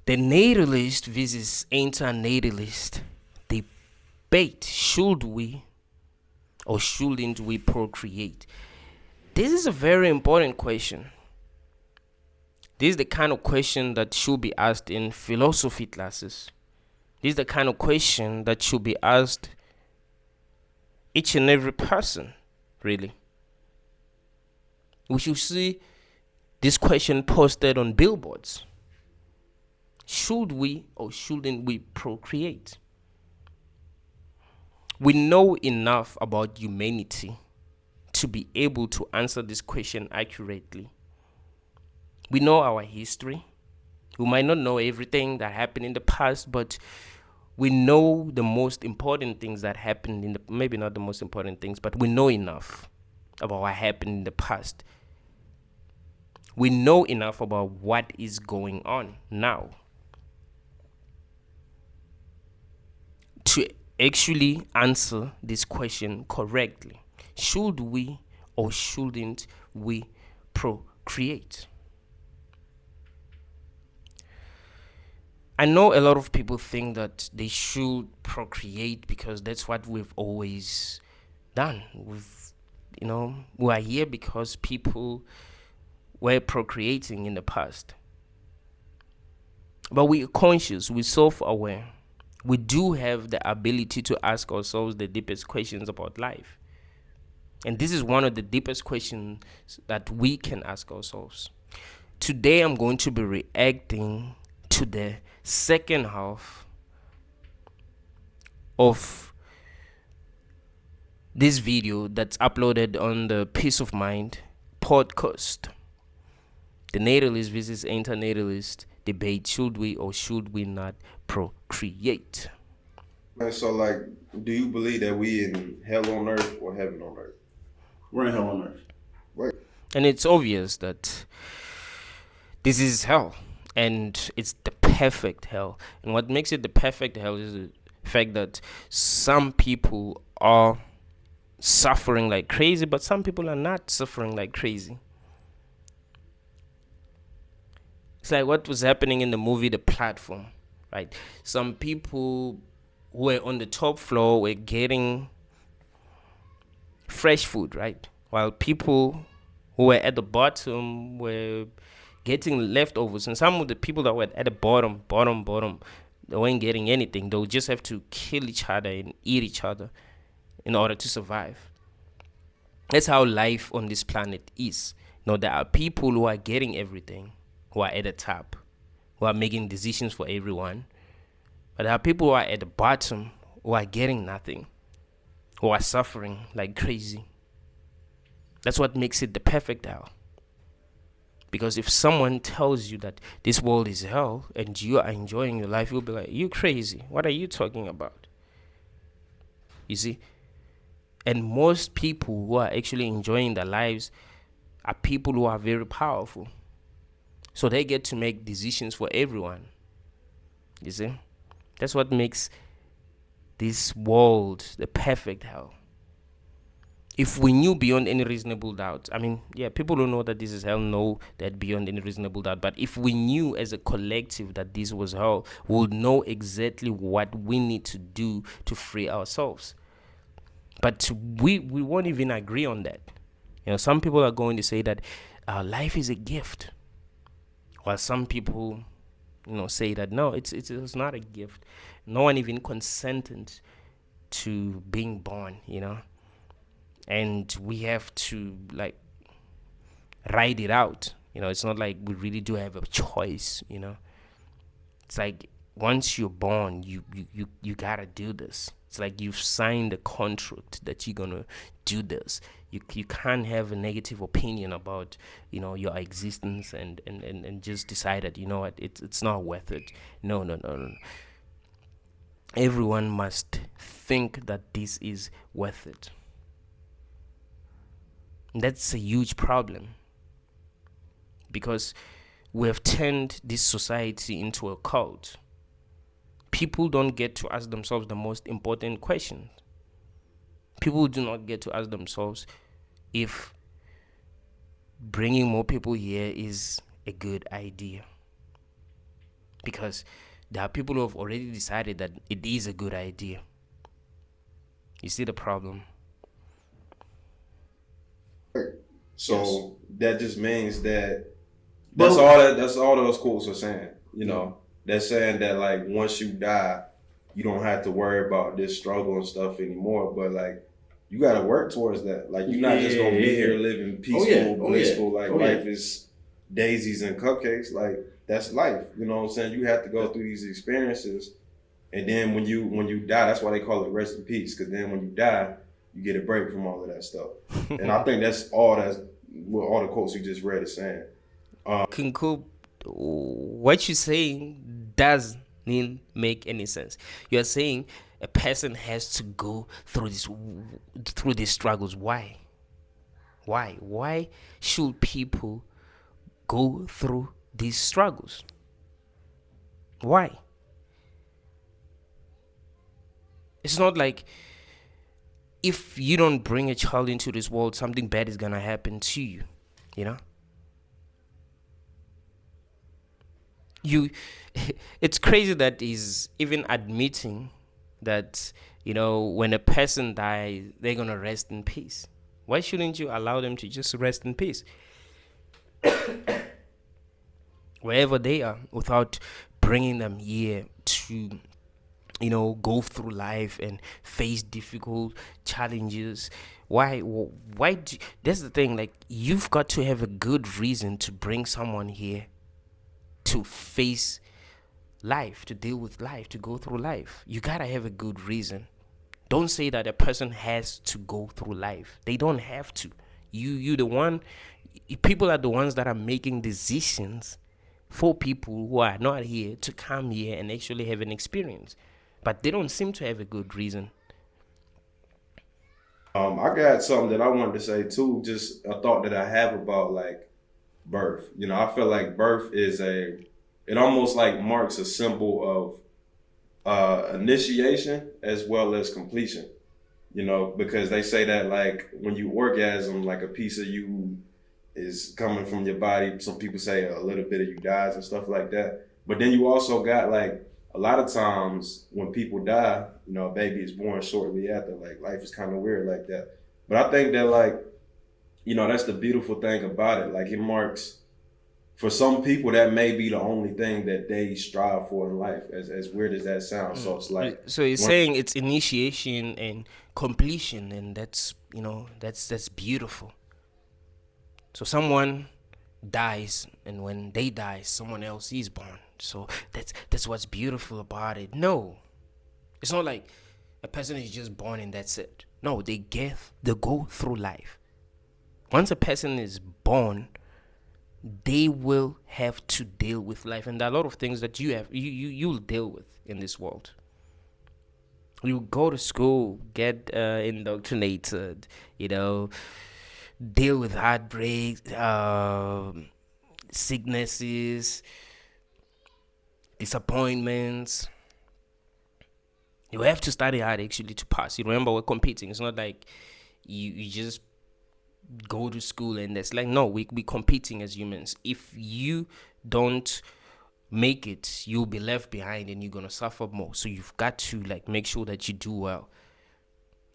The natalist versus antinatalist debate. Should we or shouldn't we procreate? This is a very important question. This is the kind of question that should be asked in philosophy classes. This is the kind of question that should be asked each and every person, really. We should see this question posted on billboards. Should we or shouldn't we procreate? We know enough about humanity to be able to answer this question accurately. We know our history. We might not know everything that happened in the past, but we know the most important things that happened maybe not the most important things, but we know enough about what happened in the past. We know enough about what is going on now to actually answer this question correctly. Should we or shouldn't we procreate? I know a lot of people think that they should procreate because that's what we've always done. We are here because people were procreating in the past. But we are conscious, we're self-aware. We do have the ability to ask ourselves the deepest questions about life. And this is one of the deepest questions that we can ask ourselves. Today I'm going to be reacting to the second half of this video that's uploaded on the Peace of Mind podcast. The natalist versus antinatalist debate. Should we or should we not procreate? So, like, do you believe that we in hell on earth or heaven on earth? We're in hell on earth. Right. And it's obvious that this is hell, and it's the perfect hell. And what makes it the perfect hell is the fact that some people are suffering like crazy, but some people are not suffering like crazy. It's like what was happening in the movie The Platform, right? Some people who were on the top floor were getting fresh food, right? While people who were at the bottom were getting leftovers. And some of the people that were at the bottom, they weren't getting anything. They would just have to kill each other and eat each other in order to survive. That's how life on this planet is. There are people who are getting everything, who are at the top, who are making decisions for everyone. But there are people who are at the bottom, who are getting nothing, who are suffering like crazy. That's what makes it the perfect hell. Because if someone tells you that this world is hell and you are enjoying your life, you'll be like, you crazy. What are you talking about? You see? And most people who are actually enjoying their lives are people who are very powerful. So they get to make decisions for everyone. You see? That's what makes this world the perfect hell. If we knew beyond any reasonable doubt, people who know that this is hell know that beyond any reasonable doubt. But if we knew as a collective that this was hell, we would know exactly what we need to do to free ourselves. But we won't even agree on that. Some people are going to say that life is a gift, while some people, say that no, it's not a gift. No one even consented to being born, and we have to ride it out. It's not like we really do have a choice. It's like once you're born, you gotta do this. It's like you've signed a contract that you're gonna do this. You can't have a negative opinion about your existence and just decide that what, it's not worth it. No. Everyone must think that this is worth it. That's a huge problem, because we have turned this society into a cult. People don't get to ask themselves the most important questions. People do not get to ask themselves if bringing more people here is a good idea. because there are people who have already decided that it is a good idea. You see the problem? So that just means that But that's all those quotes are saying. You know, they're saying that like once you die, you don't have to worry about this struggle and stuff anymore. But like you got to work towards that. Like you're not just gonna be here living peaceful, blissful. Like life is daisies and cupcakes. Like that's life. You know what I'm saying? You have to go through these experiences, and then when you die, that's why they call it rest in peace. Because then when you die, you get a break from all of that stuff. And I think that's what all the quotes you just read is saying. Kinko, what you're saying doesn't make any sense. You're saying a person has to go through these struggles. Why? Why should people go through these struggles? Why? It's not like if you don't bring a child into this world, something bad is gonna happen to you. You know? It's crazy that he's even admitting that, when a person dies, they're gonna rest in peace. Why shouldn't you allow them to just rest in peace wherever they are, without bringing them here to go through life and face difficult challenges? That's the thing, like, you've got to have a good reason to bring someone here to face life, to deal with life, to go through life. You gotta have a good reason. Don't say that a person has to go through life. They don't have to. People are the ones that are making decisions for people who are not here to come here and actually have an experience. But they don't seem to have a good reason. I got something that I wanted to say too, just a thought that I have about like birth. I feel like birth it almost like marks a symbol of initiation as well as completion. Because they say that like when you orgasm, like a piece of you is coming from your body. Some people say a little bit of you dies and stuff like that. But then you also got like a lot of times when people die, a baby is born shortly after. Like life is kind of weird like that. But I think that like, that's the beautiful thing about it. Like it marks, for some people, that may be the only thing that they strive for in life, as weird as that sounds. So it's like, So you're saying it's initiation and completion, and that's beautiful. So someone dies, and when they die, someone else is born. So that's what's beautiful about it. No, it's not like a person is just born and that's it. No, they go through life. Once a person is born, they will have to deal with life, and there are a lot of things that you'll deal with in this world. You go to school, get indoctrinated, deal with heartbreaks, sicknesses, disappointments. You have to study hard actually to pass. You remember, we're competing. It's not like you just go to school and that's like, no, we competing as humans. If you don't make it, you'll be left behind and you're gonna suffer more. So you've got to like make sure that you do well,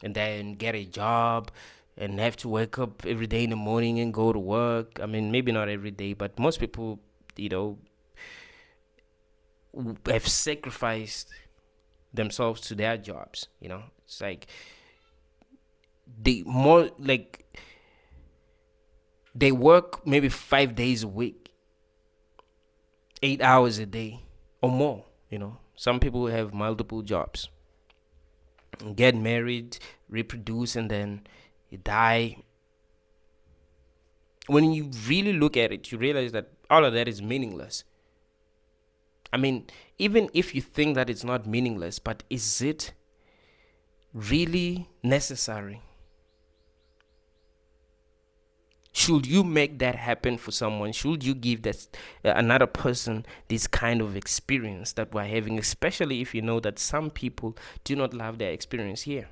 and then get a job and have to wake up every day in the morning and go to work. I mean, maybe not every day, but most people, have sacrificed themselves to their jobs. It's like they work maybe 5 days a week, 8 hours a day or more. Some people have multiple jobs, get married, reproduce, and then you die. When you really look at it, you realize that all of that is meaningless. I mean, even if you think that it's not meaningless, but is it really necessary? Should you make that happen for someone? Should you give another person this kind of experience that we're having, especially if you know that some people do not love their experience here?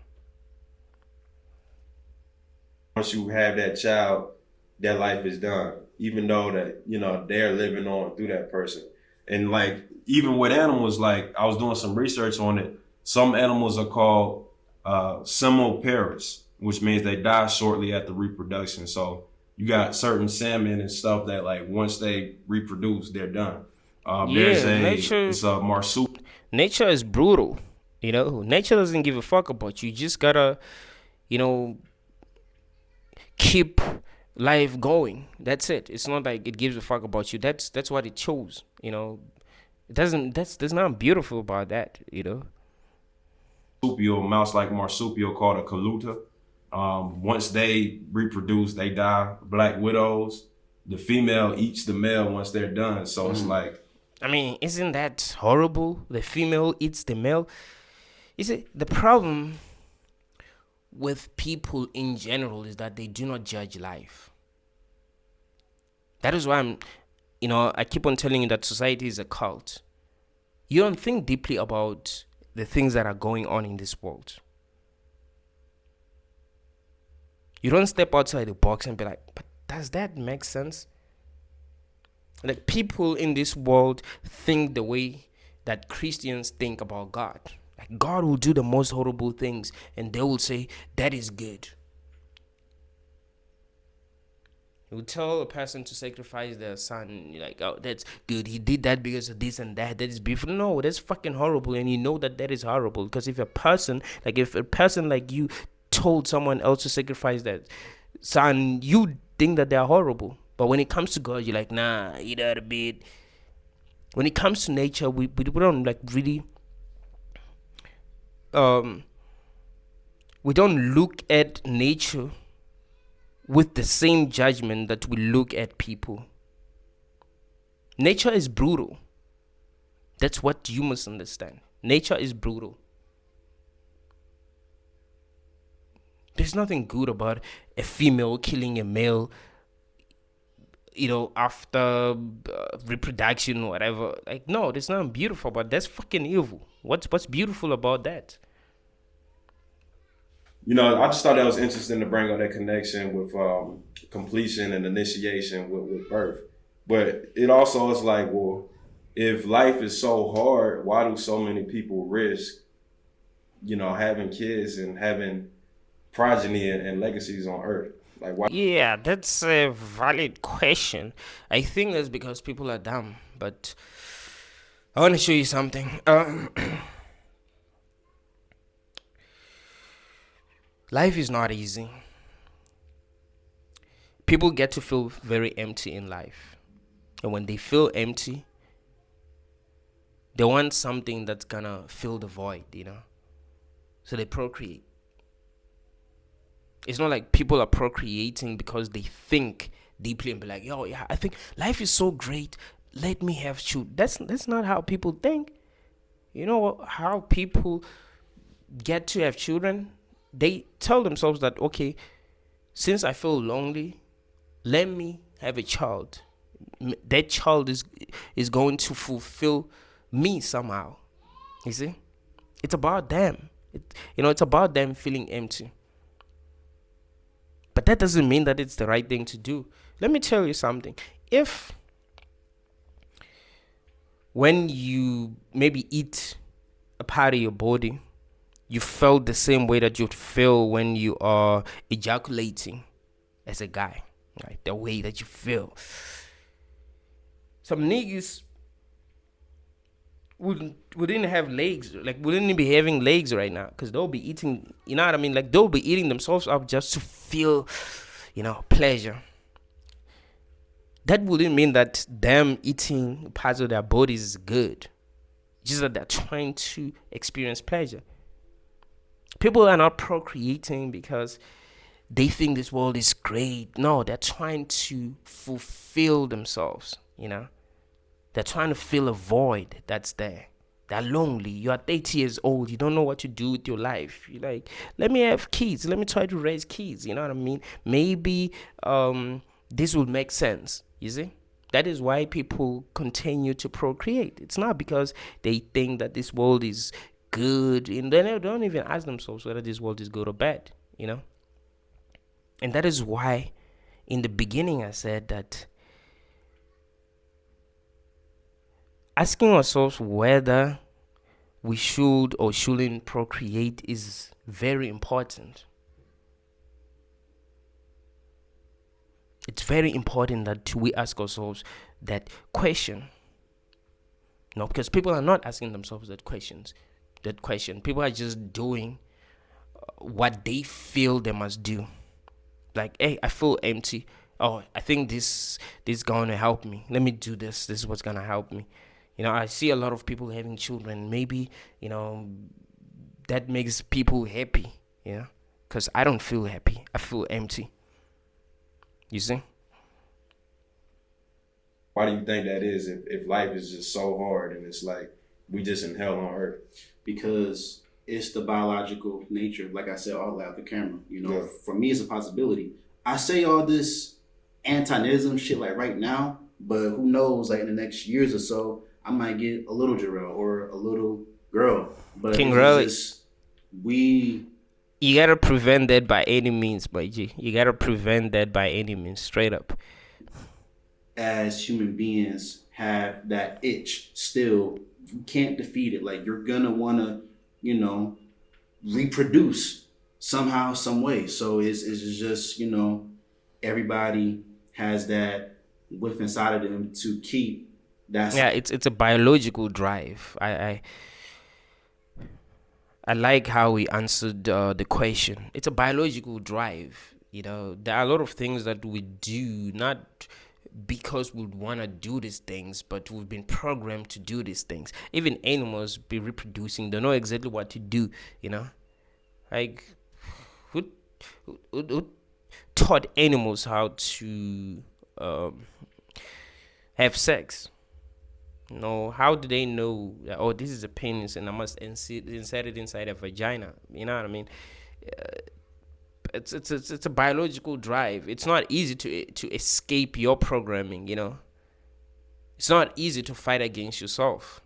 once you have that child, their life is done, even though that, they're living on through that person. And like even with animals, like I was doing some research on it. Some animals are called simiparous, which means they die shortly after reproduction. So you got certain salmon and stuff that like once they reproduce, they're done. Yeah, nature It's a marsupial. nature is brutal. Nature doesn't give a fuck about you. You just gotta, you know, keep life going. That's it. It's not like it gives a fuck about you. That's what it chose. It doesn't. There's nothing beautiful about that. Mouse like marsupial called a coluta. Once they reproduce, they die. Black widows, the female eats the male once they're done. So it's like, I mean, isn't that horrible? The female eats the male. You see, the problem with people in general is that they do not judge life. That is why I keep on telling you that society is a cult. You don't think deeply about the things that are going on in this world. You don't step outside the box and be like, but does that make sense? Like, people in this world think the way that Christians think about God. Like, God will do the most horrible things and they will say, that is good. You tell a person to sacrifice their son, you're like, oh, that's good. He did that because of this and that. That is beautiful. No, that's fucking horrible. And you know that is horrible. Because if a person like you told someone else to sacrifice their son, you think that they're horrible. But when it comes to God, you're like, nah, eat out a bit. When it comes to nature, we don't like really, we don't look at nature with the same judgment that we look at people. Nature is brutal. That's what you must understand. Nature is brutal. There's nothing good about a female killing a male, after reproduction or whatever. Like, no, there's nothing beautiful about that. That's fucking evil. What's beautiful about that? I just thought that was interesting to bring up that connection with completion and initiation with birth. But it also is like, well, if life is so hard, why do so many people risk, having kids and having progeny and legacies on Earth? Like, why? Yeah, that's a valid question. I think that's because people are dumb. But I want to show you something. Life is not easy. People get to feel very empty in life. And when they feel empty, they want something that's gonna fill the void. So they procreate. It's not like people are procreating because they think deeply and be like, yo, yeah, I think life is so great. Let me have children. That's not how people think. You know how people get to have children? They tell themselves that, okay, since I feel lonely, let me have a child. That child is going to fulfill me somehow. You see? It's about them. It's about them feeling empty. But that doesn't mean that it's the right thing to do. Let me tell you something. If when you maybe eat a part of your body, you felt the same way that you'd feel when you are ejaculating as a guy, right? The way that you feel. Some niggas wouldn't have legs, like wouldn't be having legs right now, because they'll be eating, you know what I mean? Like they'll be eating themselves up just to feel, pleasure. That wouldn't mean that them eating parts of their bodies is good. Just that they're trying to experience pleasure. People are not procreating because they think this world is great. No, they're trying to fulfill themselves, They're trying to fill a void that's there. They're lonely. You are 30 years old. You don't know what to do with your life. You're like, let me have kids. Let me try to raise kids. You know what I mean? Maybe this will make sense. You see? That is why people continue to procreate. It's not because they think that this world is good, and they don't even ask themselves whether this world is good or bad, And that is why in the beginning I said that asking ourselves whether we should or shouldn't procreate is very important. It's very important that we ask ourselves that question. No, because people are not asking themselves that question. People are just doing what they feel they must do. Like, hey, I feel empty. Oh, I think this is going to help me. Let me do this. This is what's going to help me. I see a lot of people having children. Maybe, that makes people happy. Because I don't feel happy. I feel empty. You see? Why do you think that is? If life is just so hard and it's like we just in hell on earth? Because it's the biological nature. Like I said, all out the camera. Yeah. For me, it's a possibility. I say all this anti-nism shit like right now, but who knows? Like in the next years or so, I might get a little Jarrell or a little girl. But King it's Raleigh. just we. You gotta prevent that by any means, my G. You gotta prevent that by any means, straight up. As human beings have that itch still. You can't defeat it. Like you're gonna wanna, reproduce somehow, some way. So it's just, everybody has that with inside of them to keep that. Yeah, it's a biological drive. I like how he answered the question. It's a biological drive. There are a lot of things that we do not because we want to do these things, but we've been programmed to do these things. Even animals be reproducing. They know exactly what to do. Like who taught animals how to have sex? How do they know that, oh, this is a penis and I must insert it inside a vagina? You know what I mean? It's a biological drive. It's not easy to escape your programming. It's not easy to fight against yourself.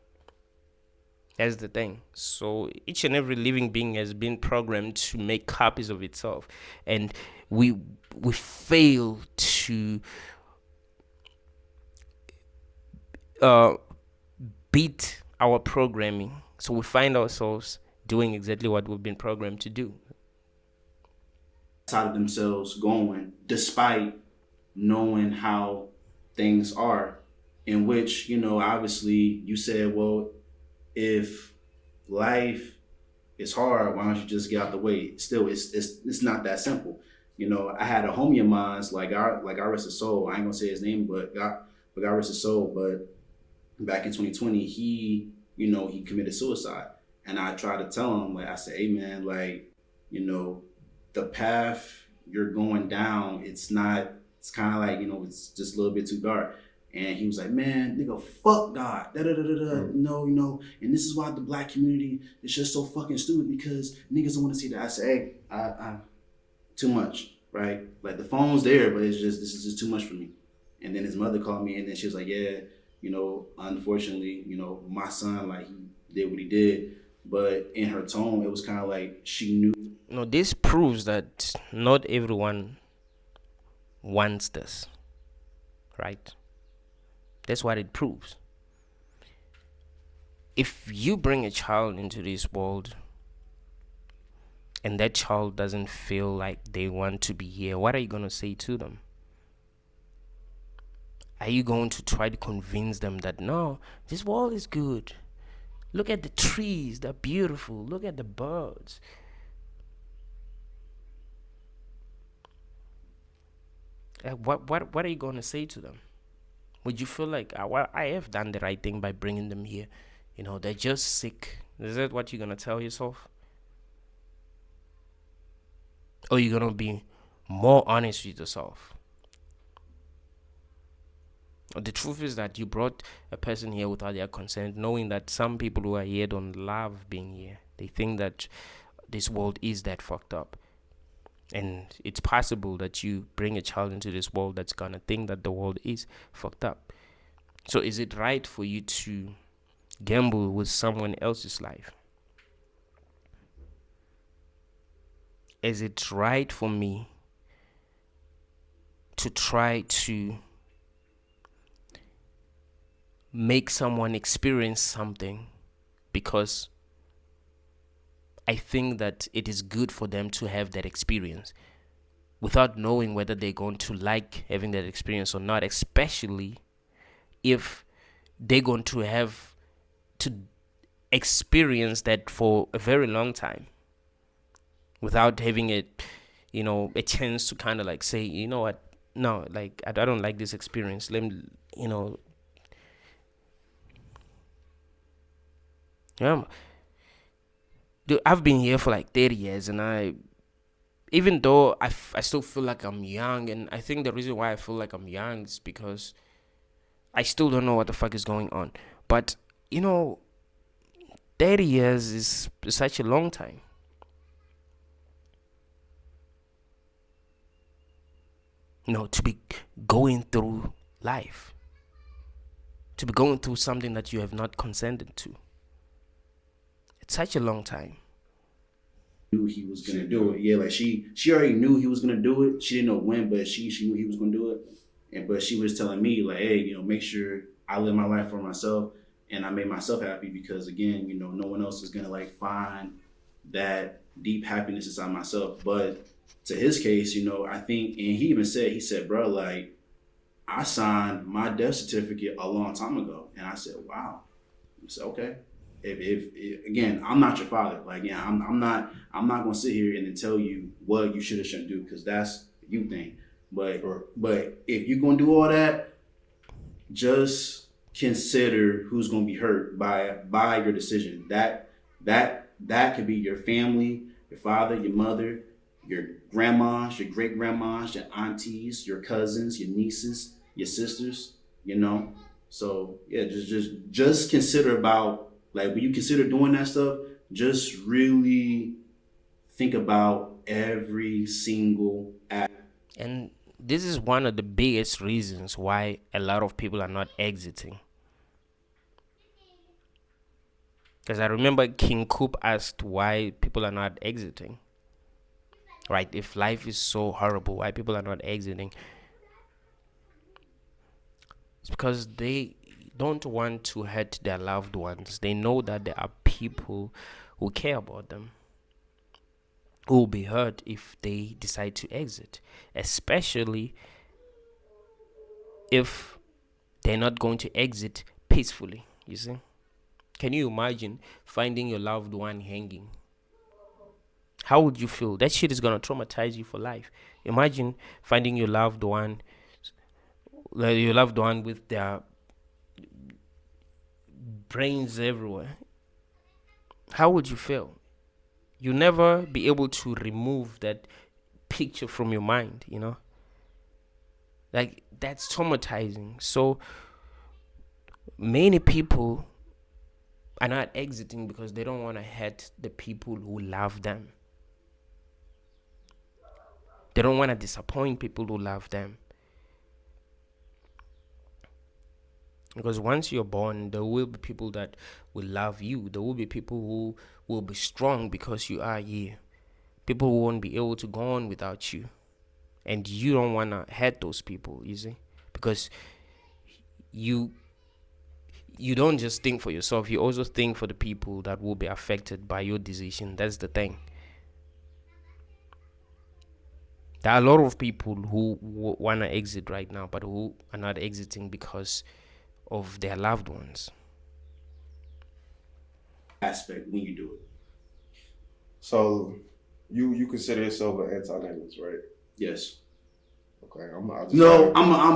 That's the thing. So each and every living being has been programmed to make copies of itself, and we fail to beat our programming. So we find ourselves doing exactly what we've been programmed to do. Side of themselves going despite knowing how things are, in which obviously you said, well, if life is hard, why don't you just get out the way? Still, it's not that simple. I had a homie of mine's, like I rest his soul. I ain't gonna say his name, but God rest his soul. But back in 2020, he committed suicide, and I tried to tell him, like I said, hey man, like the path you're going down, it's kind of like, it's just a little bit too dark. And he was like, man, nigga, fuck God. No. And this is why the black community is just so fucking stupid, because niggas don't want to see that. I said, hey, I too much, right? Like the phone's there, but this is just too much for me. And then his mother called me, and then she was like, yeah, unfortunately, my son, like, he did what he did. But in her tone, it was kind of like she knew. This proves that not everyone wants this, right? That's what it proves. If you bring a child into this world and that child doesn't feel like they want to be here, what are you going to say to them? Are you going to try to convince them that, no, this world is good? Look at the trees, they're beautiful. Look at the birds. What are you going to say to them? Would you feel like, well, I have done the right thing by bringing them here? They're just sick. Is that what you're going to tell yourself? Or you're going to be more honest with yourself? The truth is that you brought a person here without their consent, knowing that some people who are here don't love being here. They think that this world is that fucked up. And it's possible that you bring a child into this world that's gonna think that the world is fucked up. So is it right for you to gamble with someone else's life? Is it right for me to try to make someone experience something because I think that it is good for them to have that experience without knowing whether they're going to like having that experience or not, especially if they're going to have to experience that for a very long time without having it, a chance to kind of like say, you know what, no, like I don't like this experience. Let me, yeah, dude, I've been here for like 30 years, and even though I still feel like I'm young, and I think the reason why I feel like I'm young is because I still don't know what the fuck is going on. But, 30 years is such a long time. To be going through life, to be going through something that you have not consented to. It's such a long time. Knew he was gonna do it. Yeah, like she already knew he was gonna do it. She didn't know when, but she knew he was gonna do it. But she was telling me like, hey, make sure I live my life for myself and I made myself happy because again, no one else is gonna like find that deep happiness inside myself. But to his case, I think, and he said, bro, like I signed my death certificate a long time ago, and I said, wow. I said, okay. If again, I'm not your father. Like, yeah, I'm not gonna sit here and then tell you what you should or shouldn't do because that's a you thing. But Sure. but if you're gonna do all that, just consider who's gonna be hurt by your decision. That could be your family, your father, your mother, your grandmas, your great grandmas, your aunties, your cousins, your nieces, your sisters. So yeah, just consider about like when you consider doing that stuff, just really think about every single act. And this is one of the biggest reasons why a lot of people are not exiting. Because I remember King Coop asked why people are not exiting. Right? If life is so horrible, why people are not exiting? It's because they don't want to hurt their loved ones. They know that there are people who care about them who will be hurt if they decide to exit, especially if they're not going to exit peacefully. You see? Can you imagine finding your loved one hanging? How would you feel? That shit is gonna traumatize you for life. Imagine finding your loved one with their brains everywhere. How would you feel? You'll never be able to remove that picture from your mind, Like, that's traumatizing. So many people are not exiting because they don't want to hurt the people who love them. They don't want to disappoint people who love them. Because once you're born, there will be people that will love you. There will be people who will be strong because you are here. People who won't be able to go on without you. And you don't want to hurt those people, you see? Because you don't just think for yourself, you also think for the people that will be affected by your decision. That's the thing. There are a lot of people who want to exit right now, but who are not exiting because of their loved ones. Aspect when you do it. So you consider yourself an antinatalist, right? Yes. Okay. I'm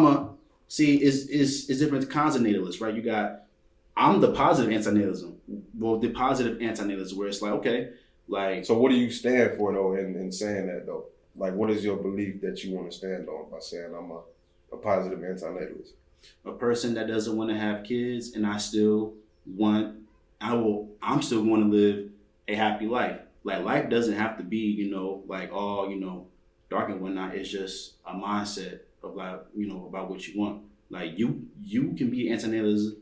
a see. It's different kinds of natalists, right? I'm the positive antinatalism. Well, the positive antinatalism where it's like okay, like. So what do you stand for though in saying that though? Like, what is your belief that you want to stand on by saying I'm a positive antinatalist? A person that doesn't want to have kids, and I'm still going to live a happy life. Like life doesn't have to be, like all, dark and whatnot. It's just a mindset of like, about what you want. Like you can be an antinatalist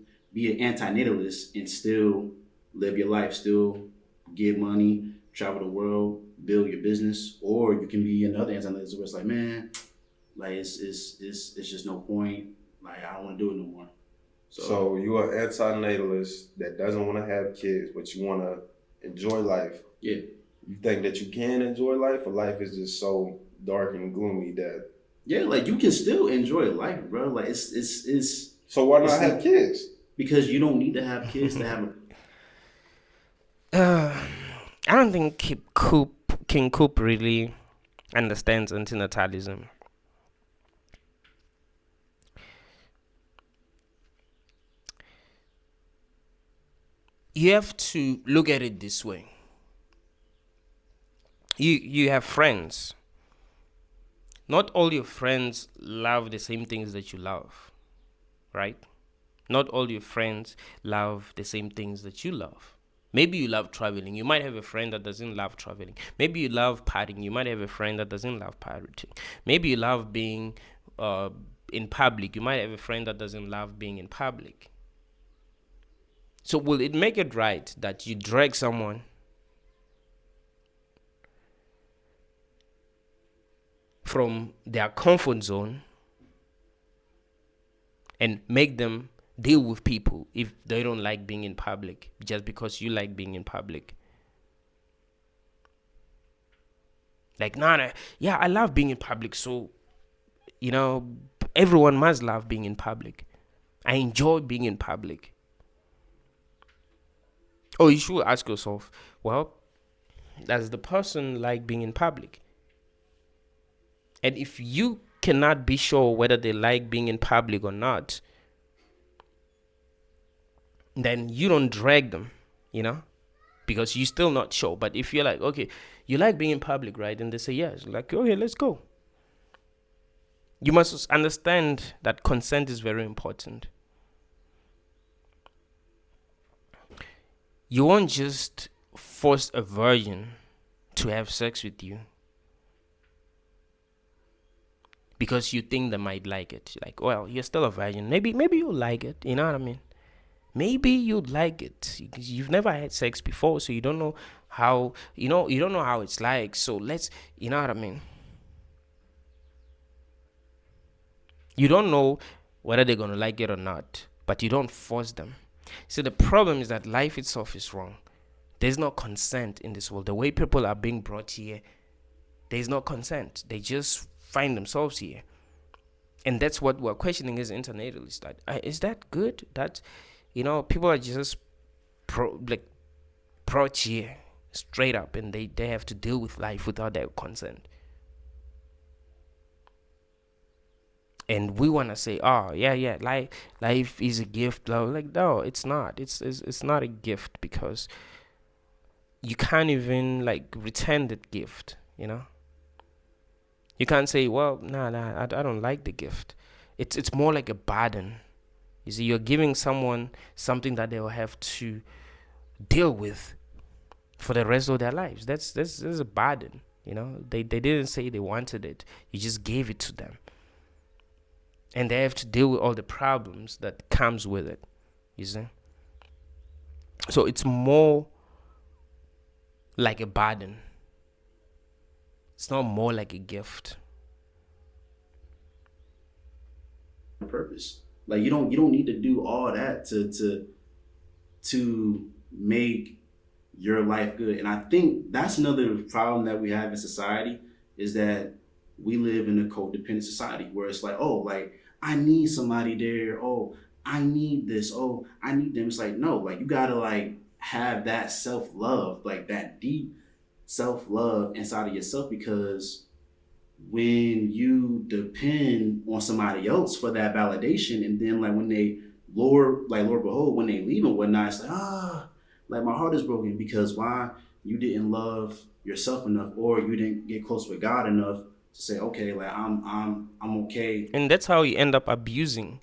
and still live your life, still get money, travel the world, build your business, or you can be another antinatalist where it's like, man, like it's just no point. Like I don't want to do it no more. So you are antinatalist that doesn't want to have kids, but you want to enjoy life. Yeah. You think that you can enjoy life, or life is just so dark and gloomy that. Yeah, like you can still enjoy life, bro. Like it's. So why not it's have kids? Because you don't need to have kids to have a. I don't think King Coop really understands antinatalism. You have to look at it this way. You have friends. Not all your friends love the same things that you love, right? Not all your friends love the same things that you love. Maybe you love traveling. You might have a friend that doesn't love traveling. Maybe you love partying. You might have a friend that doesn't love partying. Maybe you love being in public. You might have a friend that doesn't love being in public. So will it make it right that you drag someone from their comfort zone and make them deal with people if they don't like being in public just because you like being in public? Like, yeah, I love being in public, so, everyone must love being in public. I enjoy being in public. Oh, you should ask yourself, well, does the person like being in public? And if you cannot be sure whether they like being in public or not, then you don't drag them, because you're still not sure. But if you're like, okay, you like being in public, right? And they say yes, like, okay, let's go. You must understand that consent is very important. You won't just force a virgin to have sex with you because you think they might like it. Like, well, you're still a virgin. Maybe you'll like it. You know what I mean? Maybe you'd like it. You've never had sex before, so you don't know how, you don't know how it's like. So let's, you know what I mean? You don't know whether they're going to like it or not, but you don't force them. So the problem is that life itself is wrong. There's no consent in this world. The way people are being brought here, there's no consent. They just find themselves here. And that's what we're questioning as internationalists. That is that good? That, people are just brought here straight up, and they have to deal with life without their consent. And we want to say, oh, yeah, life is a gift. Like, no, it's not. It's not a gift, because you can't even return that gift. You can't say, well, I don't like the gift. It's more like a burden. You see, you're giving someone something that they will have to deal with for the rest of their lives. That's a burden. They didn't say they wanted it. You just gave it to them. And they have to deal with all the problems that comes with it, you see. So it's more like a burden. It's not more like a gift. Purpose. Like you don't need to do all that to make your life good. And I think that's another problem that we have in society, is that we live in a codependent society where it's like, oh, like I need somebody there. Oh, I need this. Oh, I need them. It's like, no, like you gotta have that self-love, like that deep self-love inside of yourself, because when you depend on somebody else for that validation, and then when they Lord behold, when they leave and whatnot, it's like my heart is broken, because why? You didn't love yourself enough, or you didn't get close with God enough to say, okay, I'm okay. And that's how you end up abusing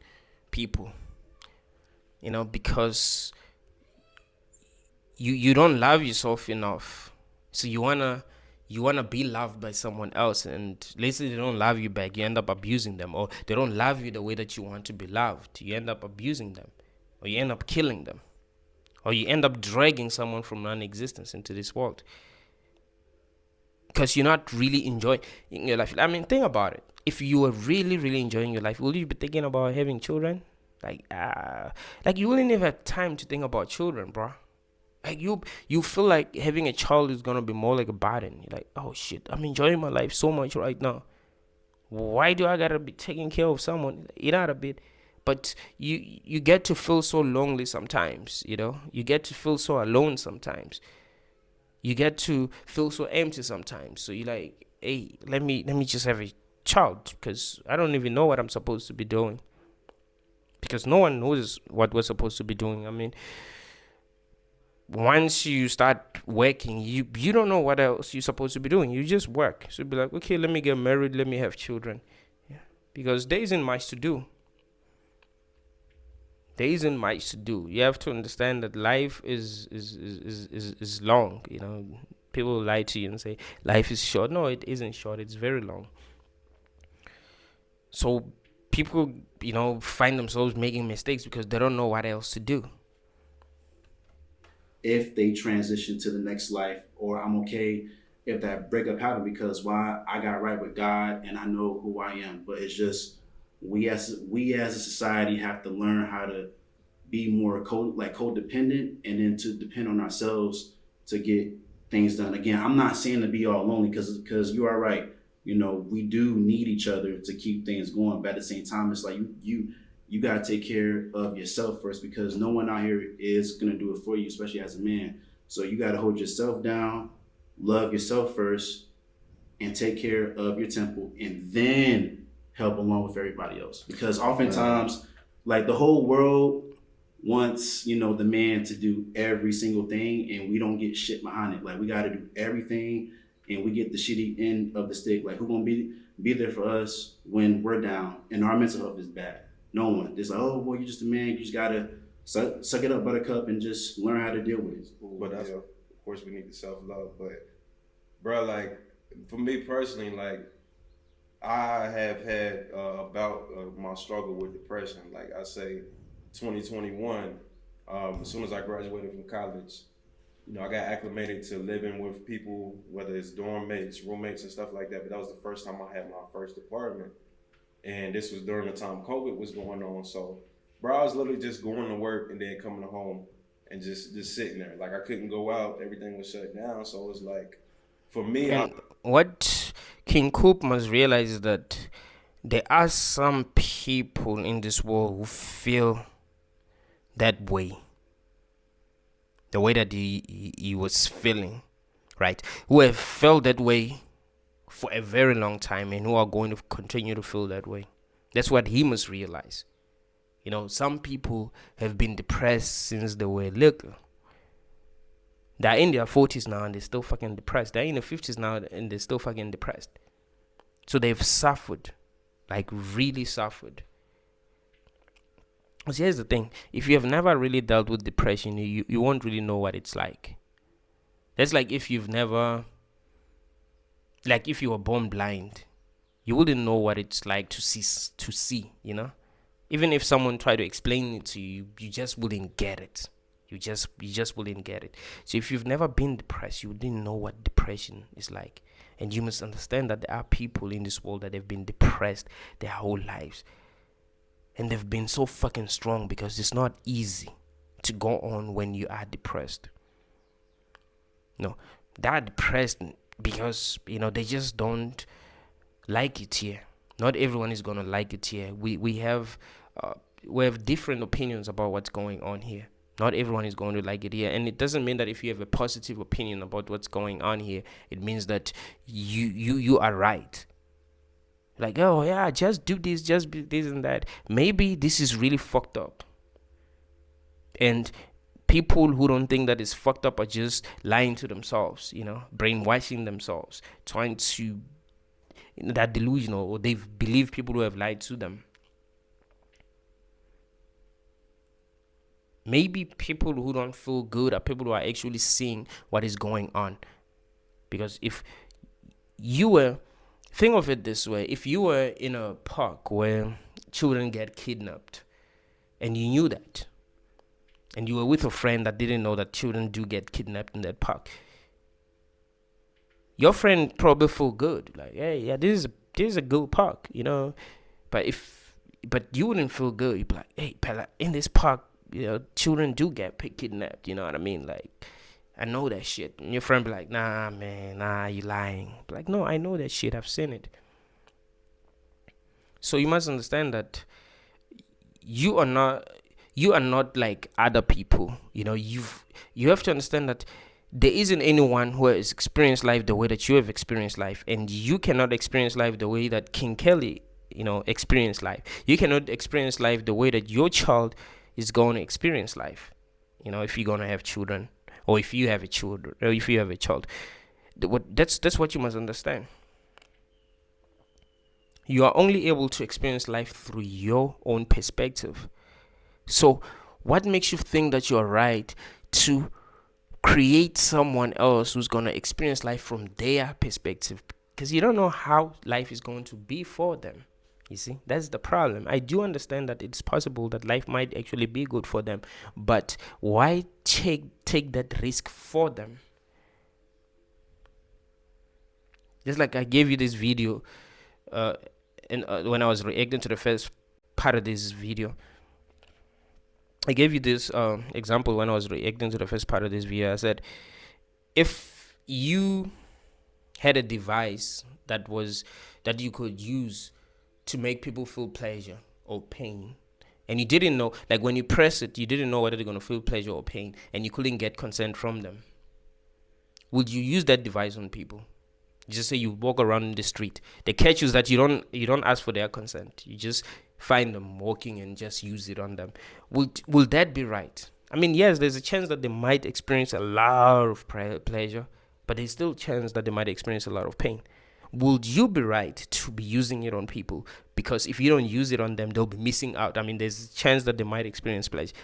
people, because you don't love yourself enough. So you wanna be loved by someone else, and let's say they don't love you back, you end up abusing them, or they don't love you the way that you want to be loved, you end up abusing them, or you end up killing them, or you end up dragging someone from non-existence into this world, because you're not really enjoying your life. I mean, think about it. If you were really, really enjoying your life, will you be thinking about having children? Like you wouldn't even have time to think about children, bro. Like you feel like having a child is gonna be more like a burden. You're like, oh shit, I'm enjoying my life so much right now. Why do I gotta be taking care of someone? You know, a bit. But you get to feel so lonely sometimes, you know? You get to feel so alone sometimes. You get to feel so empty sometimes. So you're like, hey, let me just have a child, because I don't even know what I'm supposed to be doing. Because no one knows what we're supposed to be doing. I mean, once you start working, you don't know what else you're supposed to be doing. You just work. So be like, okay, let me get married, let me have children. Yeah. Because there isn't much to do. There isn't much to do. You have to understand that life is long. You know, people lie to you and say life is short. No, it isn't short. It's very long. So people, find themselves making mistakes because they don't know what else to do. If they transition to the next life, or I'm okay if that breakup happened, because why, I got right with God and I know who I am. But it's just we as a society have to learn how to be more codependent, and then to depend on ourselves to get things done. Again, I'm not saying to be all lonely, because you are right. We do need each other to keep things going. But at the same time, it's like you got to take care of yourself first, because no one out here is going to do it for you, especially as a man. So you got to hold yourself down, love yourself first, and take care of your temple, and then help along with everybody else. Because oftentimes, like, the whole world wants, the man to do every single thing, and we don't get shit behind it. Like, we got to do everything, and we get the shitty end of the stick. Like, who gonna be there for us when we're down and our mental health is bad? No one. It's like, oh boy, you're just a man. You just gotta suck it up, buttercup, and just learn how to deal with it. But that's, of course, we need the self love. But bro, like, for me personally, like, I have had about my struggle with depression. Like I say, 2021. As soon as I graduated from college, I got acclimated to living with people, whether it's dorm mates, roommates, and stuff like that. But that was the first time I had my first apartment. And this was during the time COVID was going on. So, bro, I was literally just going to work and then coming home and just sitting there. Like, I couldn't go out. Everything was shut down. So it was like, for me, And what King Coop must realize is that there are some people in this world who feel that way. The way that he was feeling, right? Who have felt that way for a very long time and who are going to continue to feel that way. That's what he must realize. Some people have been depressed since they were little. They're in their 40s now and they're still fucking depressed. They're in their 50s now and they're still fucking depressed. So they've suffered, like really suffered. Because here's the thing. If you have never really dealt with depression, you won't really know what it's like. That's like if you've never... Like if you were born blind, you wouldn't know what it's like to see, Even if someone tried to explain it to you, you just wouldn't get it. You just wouldn't get it. So if you've never been depressed, you didn't know what depression is like. And you must understand that there are people in this world that have been depressed their whole lives. And they've been so fucking strong, because it's not easy to go on when you are depressed. No, they're depressed because, they just don't like it here. Not everyone is going to like it here. We have different opinions about what's going on here. Not everyone is going to like it here. And it doesn't mean that if you have a positive opinion about what's going on here, it means that you are right. Like, oh yeah, just do this, just be this and that. Maybe this is really fucked up. And people who don't think that it's fucked up are just lying to themselves, brainwashing themselves, trying to, that delusional, or they believe people who have lied to them. Maybe people who don't feel good are people who are actually seeing what is going on. Because if you were... Think of it this way. If you were in a park where children get kidnapped and you knew that, and you were with a friend that didn't know that children do get kidnapped in that park, your friend probably feel good. Like, hey, yeah, this is a good park, But if but you wouldn't feel good. You'd be like, hey, Pella, in this park, children do get kidnapped. You know what I mean? Like, I know that shit. And your friend be like, nah, man, nah, you lying. Be like, no, I know that shit. I've seen it. So you must understand that you are not like other people. You have to understand that there isn't anyone who has experienced life the way that you have experienced life, and you cannot experience life the way that King Kelly experienced life. You cannot experience life the way that your child is going to experience life, if you're going to have children, or if you have a child, that's what you must understand. You are only able to experience life through your own perspective. So what makes you think that you're right to create someone else who's going to experience life from their perspective? Because you don't know how life is going to be for them. You see, that's the problem. I do understand that it's possible that life might actually be good for them, but why take that risk for them? Just like I gave you this video, and when I was reacting to the first part of this video, I gave you this example when I was reacting to the first part of this video. I said, if you had a device that you could use to make people feel pleasure or pain, and you didn't know, like when you press it, you didn't know whether they're going to feel pleasure or pain, and you couldn't get consent from them, would you use that device on people? Just say you walk around in the street. The catch is that you don't ask for their consent. You just find them walking and just use it on them. Will that be right? I mean, yes, there's a chance that they might experience a lot of pleasure, but there's still a chance that they might experience a lot of pain. Would you be right to be using it on people? Because if you don't use it on them, they'll be missing out. I mean, there's a chance that they might experience pleasure.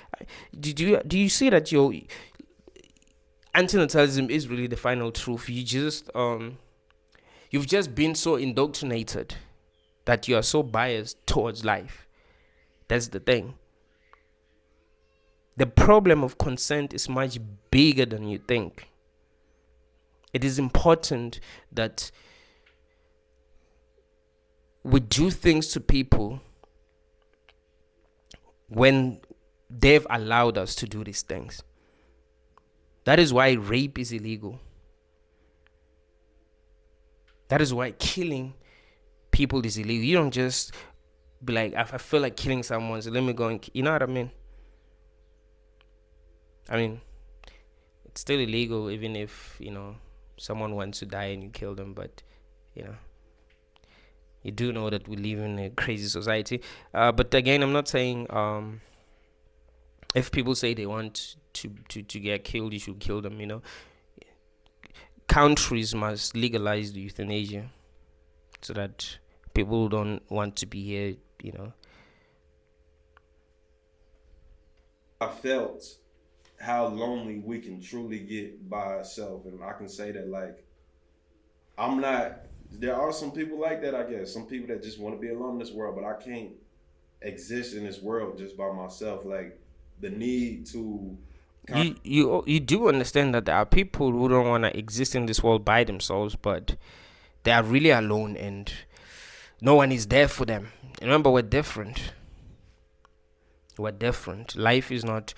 Do you see that your antinatalism is really the final truth? You've just been so indoctrinated that you are so biased towards life. That's the thing. The problem of consent is much bigger than you think. It is important that we do things to people when they've allowed us to do these things. That is why rape is illegal. That is why killing people is illegal. You don't just be like, I feel like killing someone, so let me go and, you know what I mean? I mean, it's still illegal even if, someone wants to die and you kill them, but, you do know that we live in a crazy society. But again, I'm not saying if people say they want to get killed, you should kill them, Countries must legalize the euthanasia so that people don't want to be here, I felt how lonely we can truly get by ourselves, and I can say that, like, I'm not. There are some people like that, I guess. Some people that just want to be alone in this world, but I can't exist in this world just by myself. Like, the need to. You do understand that there are people who don't want to exist in this world by themselves, but they are really alone and no one is there for them. Remember, we're different. Life is not,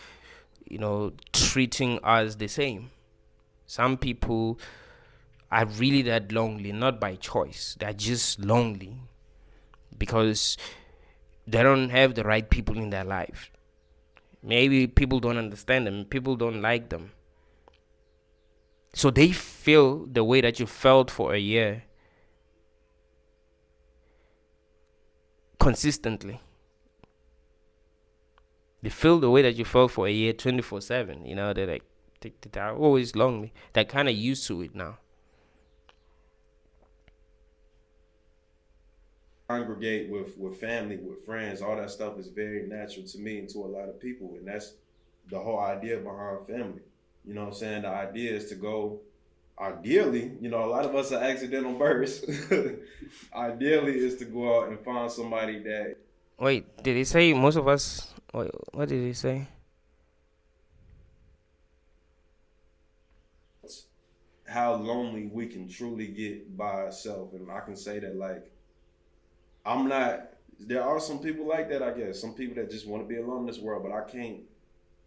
treating us the same. Some people are really that lonely, not by choice. They're just lonely because they don't have the right people in their life. Maybe people don't understand them. People don't like them. So they feel the way that you felt for a year consistently. They feel the way that you felt for a year 24/7. They're like, they're always lonely. They're kind of used to it now. Congregate with family, with friends, all that stuff is very natural to me and to a lot of people. And that's the whole idea behind family. You know what I'm saying? The idea is to go, ideally, a lot of us are accidental births. Ideally is to go out and find somebody that. Wait, did he say most of us? Wait, what did he say? How lonely we can truly get by ourselves. And I can say that, like, I'm not. there are some people like that, I guess. Some people that just want to be alone in this world, but I can't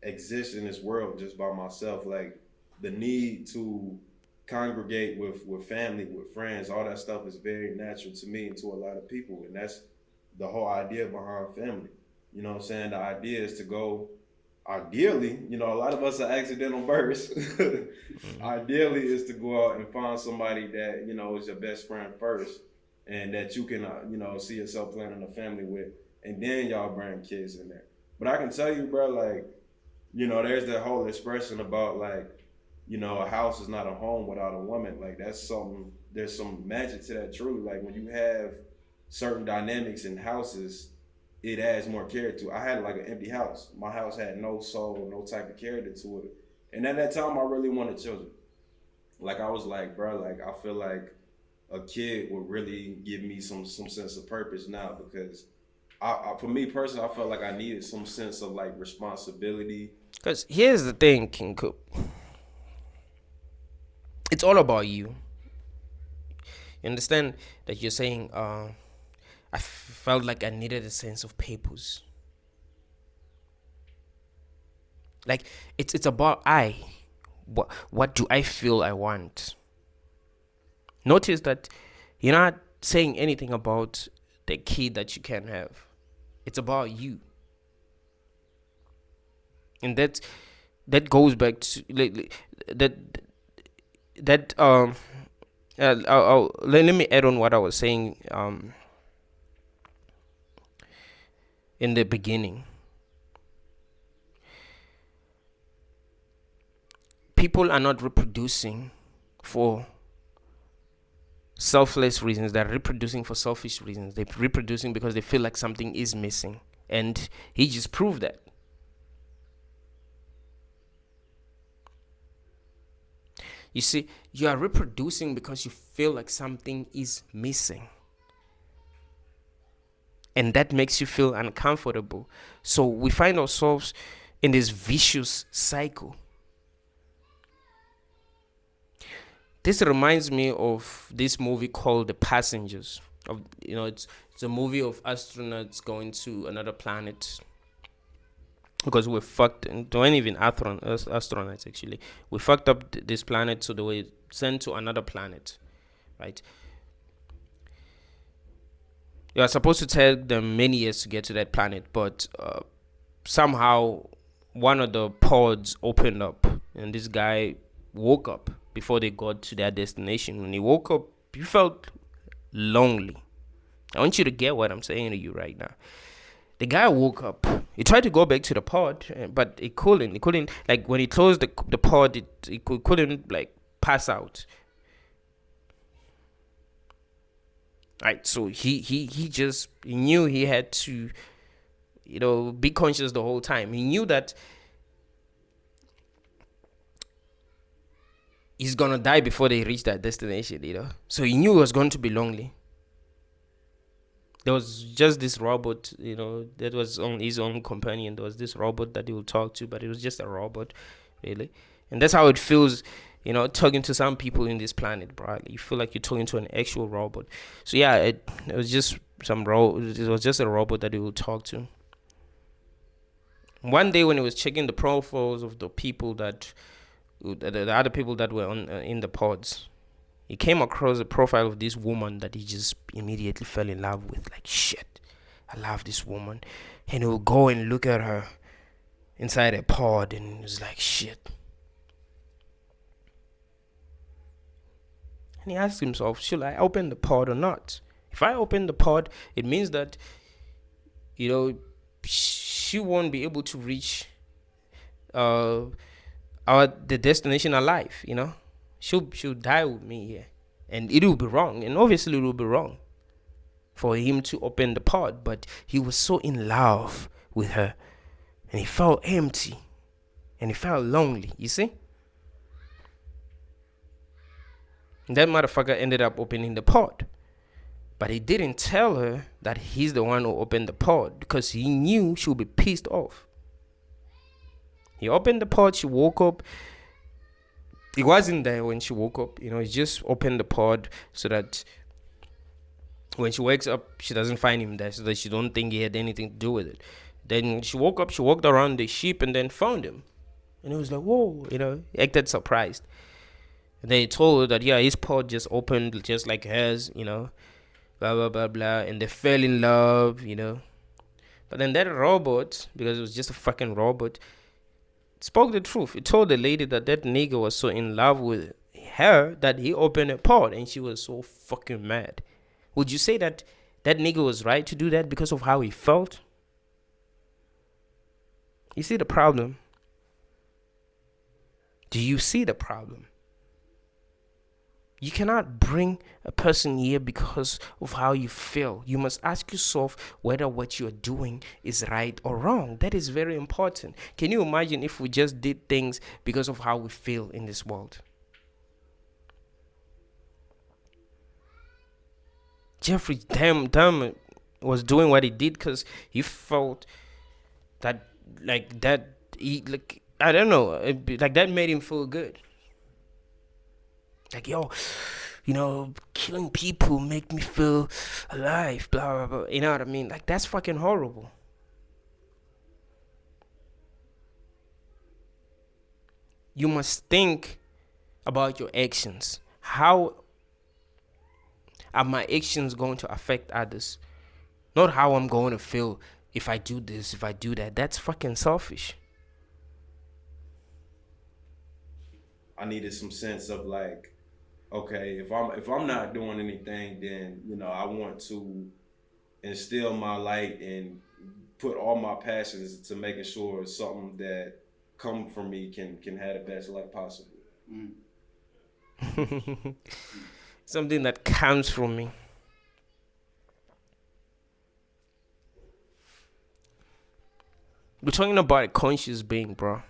exist in this world just by myself. Like the need to congregate with family, with friends, all that stuff is very natural to me and to a lot of people. And that's the whole idea behind family. You know what I'm saying? The idea is to go, ideally, you know, a lot of us are accidental births. Ideally is to go out and find somebody that, you know, is your best friend first and that you can, you know, see yourself planning a family with. And then y'all bring kids in there. But I can tell you, bro, like, you know, there's that whole expression about like, you know, a house is not a home without a woman. Like that's something. There's some magic to that truth. Like when you have certain dynamics in houses, it adds more character. I had like an empty house. My house had no soul, no type of character to it. And at that time, I really wanted children. Like I was like, bro, like I feel like a kid would really give me some sense of purpose now because for me personally, I felt like I needed some sense of like responsibility. Because here's the thing, King Coop. It's all about you. You understand that you're saying, I felt like I needed a sense of purpose. Like it's about I. What do I feel I want? Notice that you're not saying anything about the kid that you can have. It's about you. And that goes back to that let me add on what I was saying in the beginning. People are not reproducing for selfless reasons. They're reproducing for selfish reasons. They're reproducing because they feel like something is missing. And he just proved that. You see, you are reproducing because you feel like something is missing. And that makes you feel uncomfortable. So we find ourselves in this vicious cycle. This reminds me of this movie called The Passengers. It's a movie of astronauts going to another planet. Because we're fucked, and don't even astronauts actually. We fucked up this planet, so they were sent to another planet, right? You are supposed to take them many years to get to that planet, but somehow one of the pods opened up, and this guy woke up before they got to their destination. When he woke up, he felt lonely. I want you to get what I'm saying to you right now. The guy woke up. He tried to go back to the pod, but he couldn't. He couldn't, like, when he closed the pod, he couldn't, like, pass out. Right, so he knew he had to, be conscious the whole time. He knew that he's gonna die before they reach that destination, So he knew he was going to be lonely. There was just this robot, that was on his own companion. There was this robot that he would talk to, but it was just a robot, really. And that's how it feels, talking to some people in this planet, bro. You feel like you're talking to an actual robot. So yeah, it was just it was just a robot that he would talk to. One day when he was checking the profiles of the people the other people that were in the pods, he came across a profile of this woman that he just immediately fell in love with. Like, shit, I love this woman. And he would go and look at her inside a pod, and it was like, shit. And he asked himself, should I open the pod or not? If I open the pod, it means that, she won't be able to reach the destination alive, She'll die with me here. And it will be wrong. And obviously it will be wrong for him to open the pod. But he was so in love with her. And he felt empty. And he felt lonely. You see? And that motherfucker ended up opening the pod. But he didn't tell her that he's the one who opened the pod. Because he knew she would be pissed off. He opened the pod. She woke up. He wasn't there when she woke up, he just opened the pod so that When she wakes up, she doesn't find him there, so that she don't think he had anything to do with it. Then she woke up, she walked around the sheep and then found him. And it was like, whoa, he acted surprised. And they told her that, yeah, his pod just opened just like hers, blah, blah, blah, blah. And they fell in love. But then that robot, because it was just a fucking robot, spoke the truth. It told the lady that nigga was so in love with her that he opened a pod, and she was so fucking mad. Would you say that nigga was right to do that because of how he felt? You see the problem? Do you see the problem? You cannot bring a person here because of how you feel. You must ask yourself whether what you're doing is right or wrong. That is very important. Can you imagine if we just did things because of how we feel in this world? Jeffrey Dahmer was doing what he did because he felt that, I don't know, that made him feel good. Like, yo, killing people make me feel alive, blah, blah, blah. You know what I mean? Like, that's fucking horrible. You must think about your actions. How are my actions going to affect others? Not how I'm going to feel if I do this, if I do that. That's fucking selfish. I needed some sense of like, okay, if I'm not doing anything, then I want to instill my light and put all my passions to making sure something that come from me can have the best light possible. Something that comes from me. We're talking about a conscious being, bro,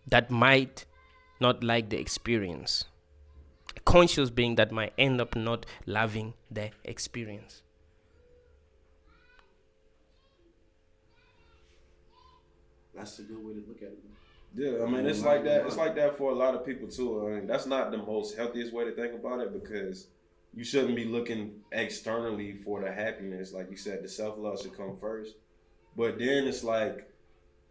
that might not like the experience. A conscious being that might end up not loving the experience. That's a good way to look at it. Yeah, I mean, it's like that. It's like that for a lot of people too. I mean, that's not the most healthiest way to think about it, because you shouldn't be looking externally for the happiness. Like you said, the self-love should come first. But then it's like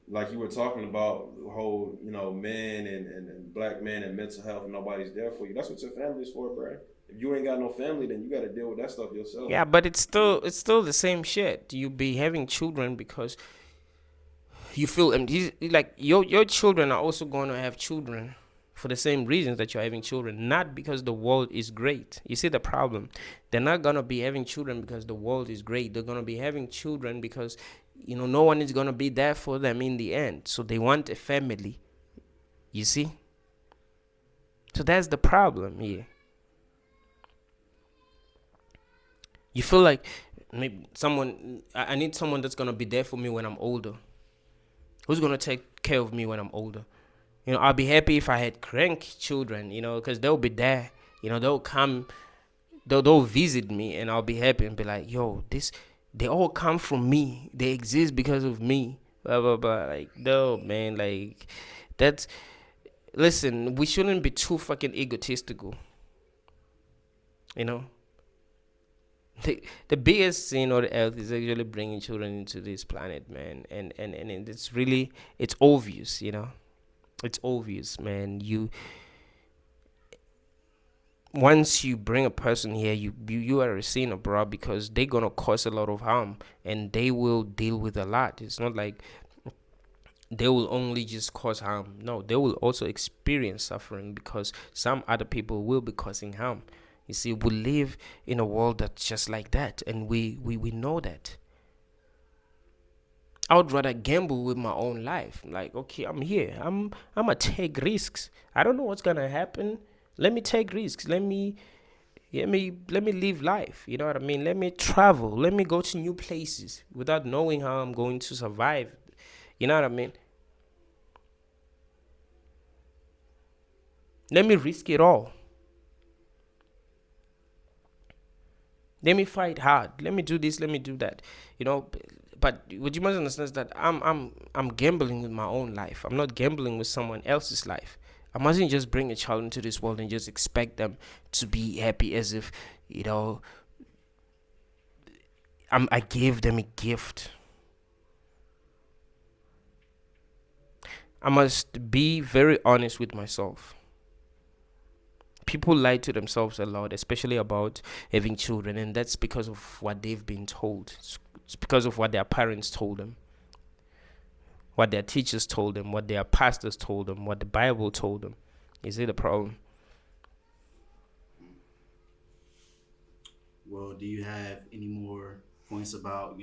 you were talking about the whole, men and black men and mental health, and nobody's there for you. That's what your family is for, bro. If you ain't got no family, then you got to deal with that stuff yourself. Yeah, but it's still the same shit. You be having children because you feel empty. Like your children are also going to have children for the same reasons that you're having children, not because the world is great. You see the problem? They're not going to be having children because the world is great. They're going to be having children because no one is going to be there for them in the end. So they want a family. You see? So that's the problem here. You feel like maybe I need someone that's going to be there for me when I'm older. Who's going to take care of me when I'm older? I'll be happy if I had grandchildren, because they'll be there. They'll come, they'll visit me, and I'll be happy and be like, yo, they all come from me. They exist because of me. Blah, blah, blah. Like, no, man. Like, listen, we shouldn't be too fucking egotistical. The biggest sin on earth is actually bringing children into this planet, man. And it's obvious, It's obvious, man. Once you bring a person here, you are a sinner, bro, because they're gonna cause a lot of harm, and they will deal with a lot. It's not like they will only just cause harm. No, they will also experience suffering because some other people will be causing harm. You see, we live in a world that's just like that, and we know that. I would rather gamble with my own life. Like, okay, I'm here. I'm gonna take risks. I don't know what's gonna happen. Let me take risks. Let me live life. You know what I mean? Let me travel. Let me go to new places without knowing how I'm going to survive. You know what I mean? Let me risk it all. Let me fight hard. Let me do this. Let me do that. But what you must understand is that I'm gambling with my own life. I'm not gambling with someone else's life. I mustn't just bring a child into this world and just expect them to be happy as if I gave them a gift. I must be very honest with myself. People lie to themselves a lot, especially about having children, and that's because of what they've been told. It's because of what their parents told them, what their teachers told them, what their pastors told them, what the Bible told them. Is it a problem? Well, do you have any more points about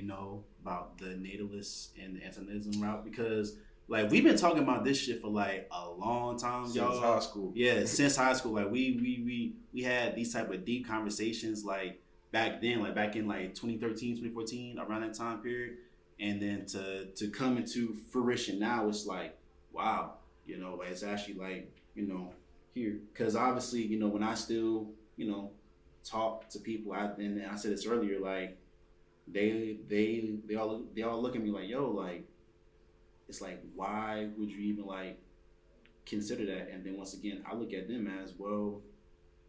about the natalists and the antinatalism route? Because like we've been talking about this shit for like a long time, Since y'all. high school. Yeah, since high school. Like we had these type of deep conversations like back then, like back in like 2013, 2014, around that time period. And then to come into fruition now, it's like, wow, like it's actually like, here. Because obviously, when I still, talk to people, and I said this earlier, like they all look at me like, yo, like it's like, why would you even like consider that? And then once again, I look at them as, well,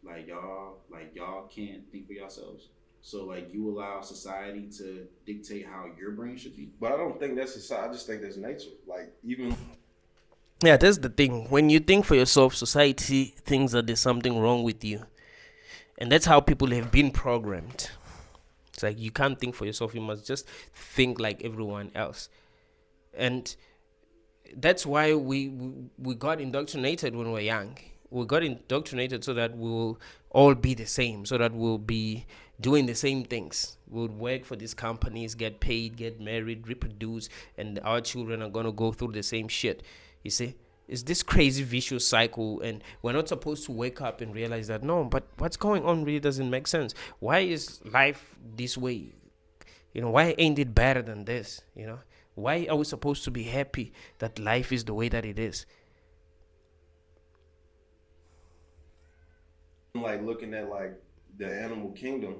like y'all can't think for yourselves. So like you allow society to dictate how your brain should be. But I don't think that's society. I just think that's nature. Like even Yeah, that's the thing. When you think for yourself, society thinks that there's something wrong with you. And that's how people have been programmed. It's like you can't think for yourself, you must just think like everyone else. And that's why we got indoctrinated when we were young. We got indoctrinated so that we'll all be the same, so that we'll be doing the same things. We'll work for these companies, get paid, get married, reproduce, and our children are gonna go through the same shit. You see? It's this crazy vicious cycle, and we're not supposed to wake up and realize that no, but what's going on really doesn't make sense. Why is life this way? Why ain't it better than this? Why are we supposed to be happy that life is the way that it is? like looking at like the animal kingdom,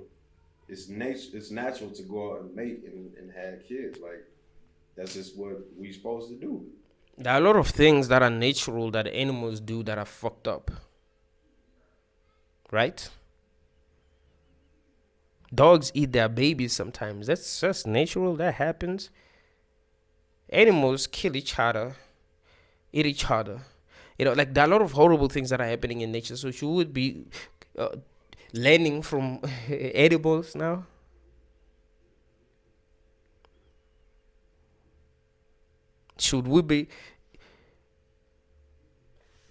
it's nature. It's natural to go out and mate and have kids. Like that's just what we supposed to do. There are a lot of things that are natural that animals do that are fucked up. Right? Dogs eat their babies sometimes. That's just natural. That happens. Animals kill each other, eat each other. Like there are a lot of horrible things that are happening in nature. So you would be learning from edibles now. Should we be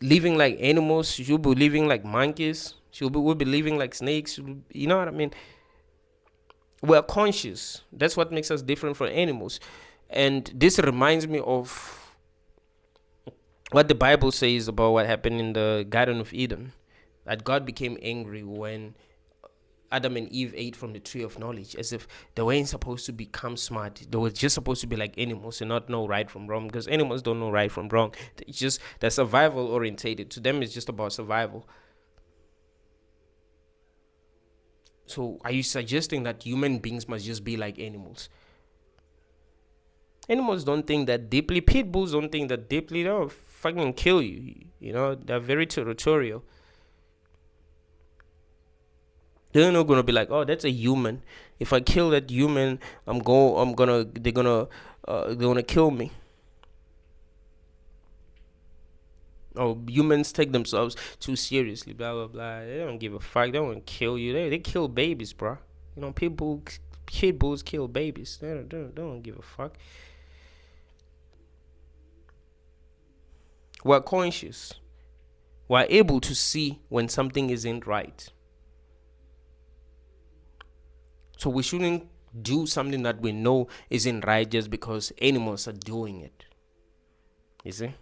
living like animals? Should we be living like monkeys? Should we be living like snakes? You know what I mean? We're conscious. That's what makes us different from animals. And this reminds me of what the Bible says about what happened in the Garden of Eden. That God became angry when Adam and Eve ate from the tree of knowledge, as if they weren't supposed to become smart. They were just supposed to be like animals and not know right from wrong, because animals don't know right from wrong. They're survival orientated. To them, it's just about survival. So are you suggesting that human beings must just be like animals? Animals don't think that deeply. Pit bulls don't think that deeply. They'll fucking kill you. They're very territorial. They're not gonna be like, oh, that's a human. If I kill that human, they're gonna kill me. Oh, humans take themselves too seriously, blah blah blah. They don't give a fuck. They don't kill you. They kill babies, bro. People, pit bulls kill babies. They don't give a fuck. We're conscious. We're able to see when something isn't right. So we shouldn't do something that we know isn't right just because animals are doing it. You see?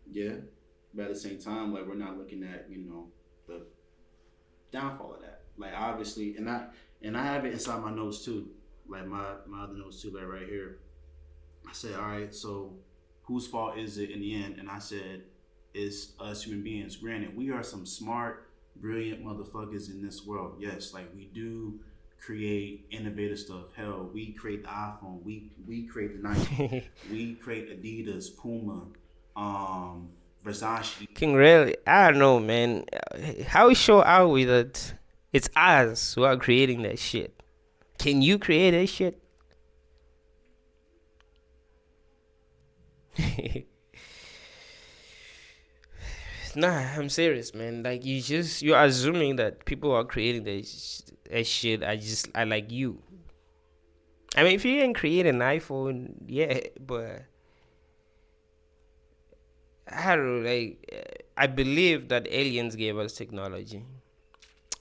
Yeah, but at the same time, like we're not looking at the downfall of that. Like obviously, and I have it inside my notes too, like my other notes too, like right here. I said, all right, so whose fault is it in the end? And I said, it's us human beings. Granted, we are some smart, brilliant motherfuckers in this world. Yes, like we do create innovative stuff. Hell, we create the iPhone. We create the Nike. We create Adidas, Puma, Versace. King, really? I don't know, man. How sure are we that It's us who are creating that shit. Can you create that shit? Nah, I'm serious, man. Like you're assuming that people are creating that shit. I like you. I mean, if you didn't create an iPhone, yeah, but I don't know. I believe that aliens gave us technology.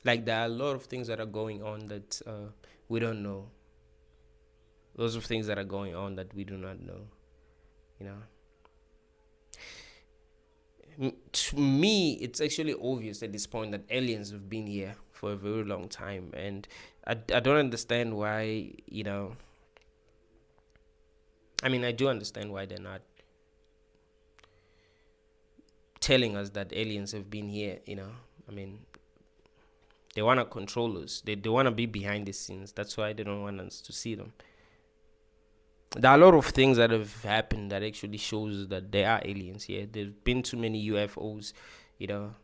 Like there are a lot of things that are going on that we don't know. Lots of things that are going on that we do not know. You know. To me, it's actually obvious at this point that aliens have been here for a very long time, and I don't understand why. I mean, I do understand why they're not telling us that aliens have been here. I mean, they want to control us. They want to be behind the scenes. That's why they don't want us to see them. There are a lot of things that have happened that actually shows that there are aliens here. There's been too many UFOs. You know,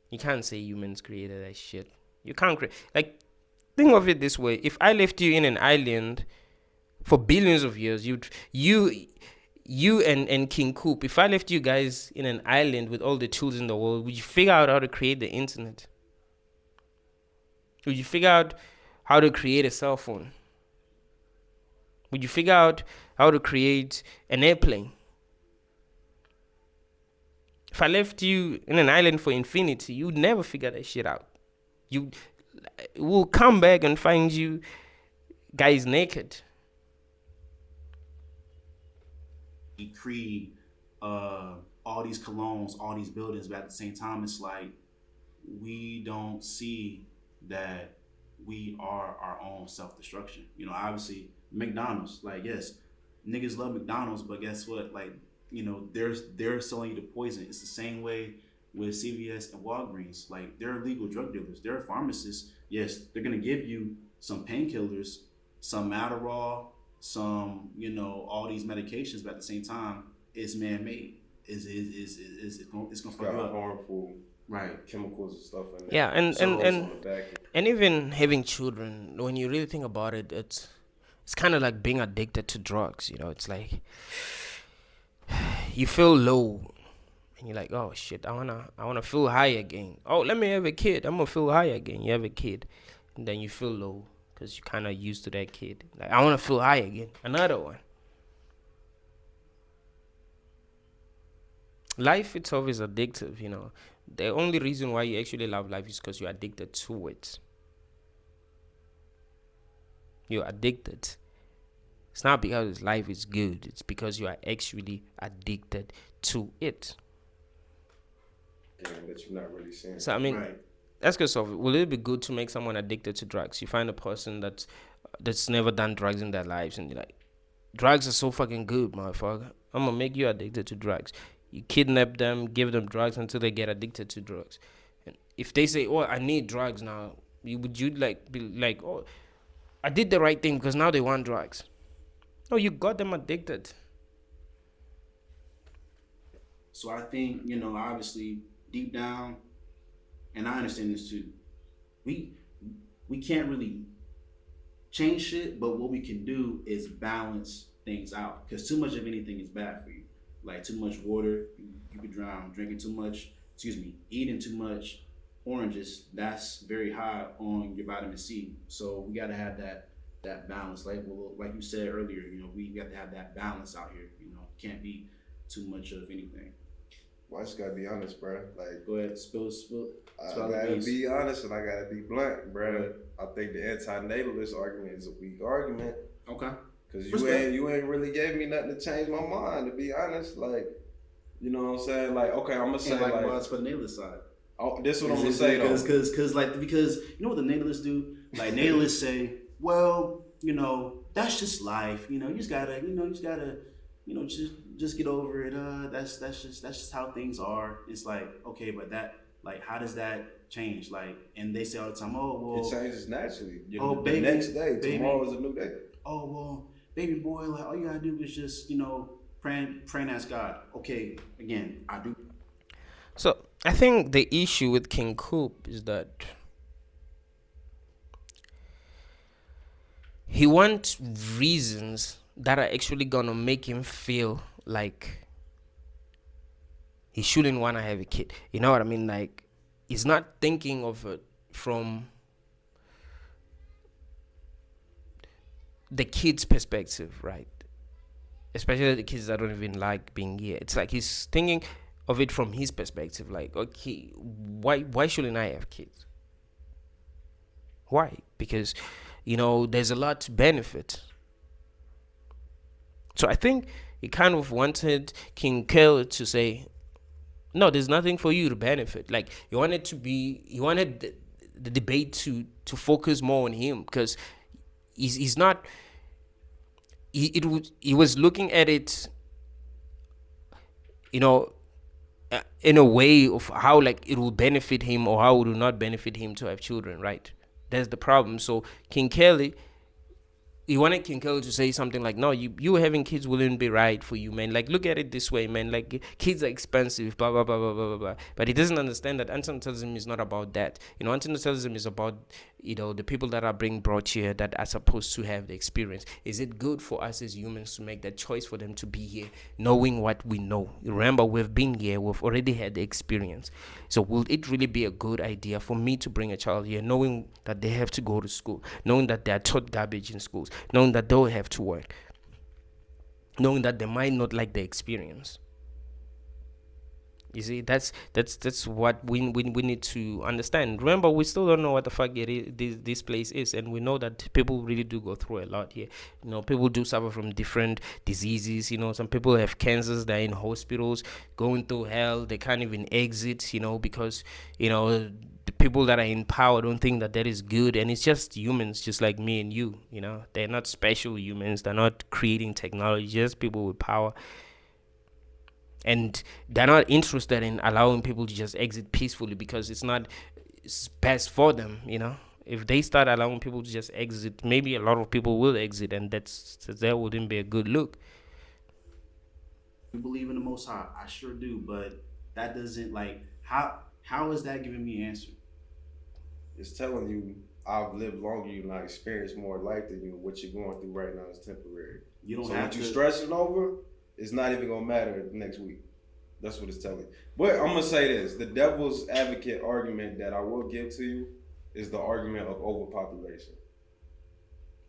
you can't say humans created that shit. You can't create. Like, think of it this way: if I left you in an island for billions of years, you and King Coop, if I left you guys in an island with all the tools in the world, would you figure out how to create the internet? Would you figure out how to create a cell phone? Would you figure out how to create an airplane? If I left you in an island for infinity, you'd never figure that shit out. You will come back and find you guys naked. Creed, all these colognes, all these buildings, but at the same time, it's like we don't see that we are our own self destruction. Obviously, McDonald's, like, yes, niggas love McDonald's, but guess what? Like, they're selling you the poison. It's the same way with CVS and Walgreens. Like, they're illegal drug dealers. They're pharmacists. Yes, they're gonna give you some painkillers, some Adderall, some, all these medications, but at the same time, it's man made. It's gonna fuck you up. Harmful Right. chemicals and stuff in there. Yeah, and So and it's and on the back. and even having children, when you really think about it, it's kind of like being addicted to drugs. It's like you feel low, and you're like, oh shit, I wanna feel high again. Oh, let me have a kid. I'm gonna feel high again. You have a kid, and then you feel low because you're kind of used to that kid. Like, I wanna feel high again. Another one. Life itself is addictive. The only reason why you actually love life is because you're addicted to it. You're addicted. It's not because life is good. It's because you are actually addicted to it. Damn, that you're not really seeing. So I mean, Right. ask yourself: will it be good to make someone addicted to drugs? You find a person that's never done drugs in their lives, and you're like, drugs are so fucking good, motherfucker. I'm gonna make you addicted to drugs. You kidnap them, give them drugs until they get addicted to drugs. And if they say, "Oh, I need drugs now," would you like be like, "Oh, I did the right thing because now they want drugs"? No, you got them addicted. So I think, obviously deep down, and I understand this too, we we can't really change shit, but what we can do is balance things out. Because too much of anything is bad for you. Like too much water, you could drown. Drinking too much, eating too much oranges, that's very high on your vitamin C. So we gotta have that balance. Like you said earlier, we got to have that balance out here. Can't be too much of anything. Well, I just gotta be honest, bro. Like, Go ahead, spill I the gotta beans. be honest and I gotta be blunt, bro. Right. I think the antinatalist argument is a weak argument. Okay. Cause Respect. you ain't really gave me nothing to change my mind. To be honest, like, you know what I'm saying? Like, okay, I'm gonna say And like like, what's for the natalist side? oh, this is what I'm gonna say though. Because you know what the natalists do? Like natalists say, well, that's just life. You just gotta, just get over it. That's just how things are. It's like, okay, but that, like, how does that change? Like, and they say all the time, oh well, It changes naturally. Oh, The baby, next day, baby. tomorrow is a new day. oh well, baby boy, like all you gotta do is just, pray and ask God. Okay, again, I do. So I think the issue with King Coop is that he wants reasons that are actually gonna make him feel like he shouldn't want to have a kid. You know what I mean? Like, he's not thinking of it from the kid's perspective, right? Especially the kids that don't even like being here. It's like he's thinking of it from his perspective. Like, okay, why shouldn't I have kids? Why? Because, there's a lot to benefit. So I think he kind of wanted King Kel to say, no, there's nothing for you to benefit. Like, he wanted the debate to focus more on him, because he's not. He was looking at it, in a way of how, like, it will benefit him or how it will not benefit him to have children, right? That's the problem. So King Kelly, he wanted King Kelly to say something like, no, you having kids wouldn't be right for you, man. Like, look at it this way, man. Like, kids are expensive, blah, blah, blah, blah, blah, blah. But he doesn't understand that antinatalism is not about that. Antinatalism is about, the people that are being brought here that are supposed to have the experience. Is it good for us as humans to make that choice for them to be here, knowing what we know? Remember, we've been here, we've already had the experience. So will it really be a good idea for me to bring a child here, knowing that they have to go to school, knowing that they are taught garbage in schools, knowing that they'll have to work, knowing that they might not like the experience? You see, that's what we need to understand. Remember, we still don't know what the fuck this place is, and we know that people really do go through a lot here. People do suffer from different diseases. Some people have cancers. They're in hospitals, going through hell. They can't even exit. Because the people that are in power don't think that is good, and it's just humans, just like me and you. They're not special humans. They're not creating technology. Just people with power. And they're not interested in allowing people to just exit peacefully, because it's best for them. If they start allowing people to just exit, maybe a lot of people will exit, and that wouldn't be a good look. You believe in the Most High? I sure do, but that doesn't, like, how is that giving me an answer? It's telling you I've lived longer than you and I experienced more life than you. What you're going through right now is temporary. You don't so have what to. You stressing over, it's not even gonna matter next week. That's what it's telling you. But I'm gonna say this: the devil's advocate argument that I will give to you is the argument of overpopulation.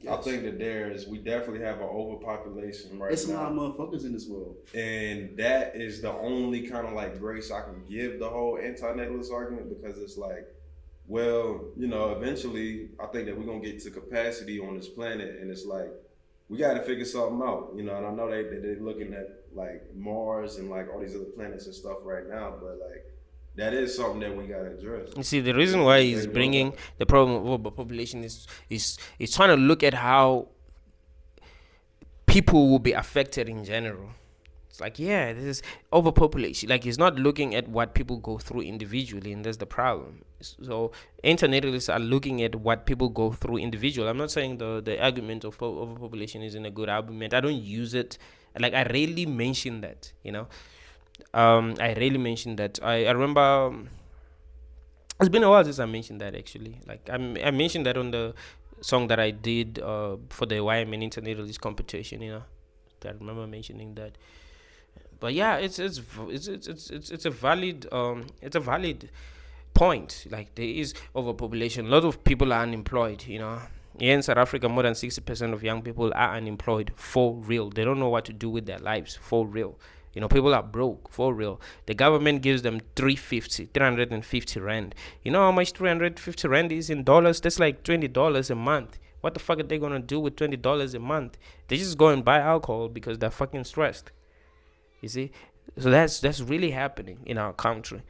Yes. I think that we definitely have an overpopulation right now. It's a lot of motherfuckers in this world. And that is the only kind of like grace I can give the whole antinatalist argument, because it's like, well, eventually I think that we're gonna get to capacity on this planet, and it's like, we got to figure something out, and I know they're looking at like Mars and like all these other planets and stuff right now, but like that is something that we got to address. You see, the reason why he's bringing the problem of overpopulation is trying to look at how people will be affected in general. It's like, yeah, this is overpopulation. Like, he's not looking at what people go through individually, and that's the problem. So internationalists are looking at what people go through individually. I'm not saying the argument of overpopulation isn't a good argument. I don't use it. Like, I rarely mention that, I rarely mention that. I remember, it's been a while since I mentioned that, actually. Like, I mentioned that on the song that I did for the YMN Internationalist competition, I remember mentioning that. But yeah, it's a valid point. Like, there is overpopulation. A lot of people are unemployed. Here in South Africa, more than 60% of young people are unemployed for real. They don't know what to do with their lives for real. People are broke for real. The government gives them 350 rand. You know how much 350 rand is in dollars? That's like $20 a month. What the fuck are they gonna do with $20 a month? They just go and buy alcohol because they're fucking stressed. You see, so that's really happening in our country.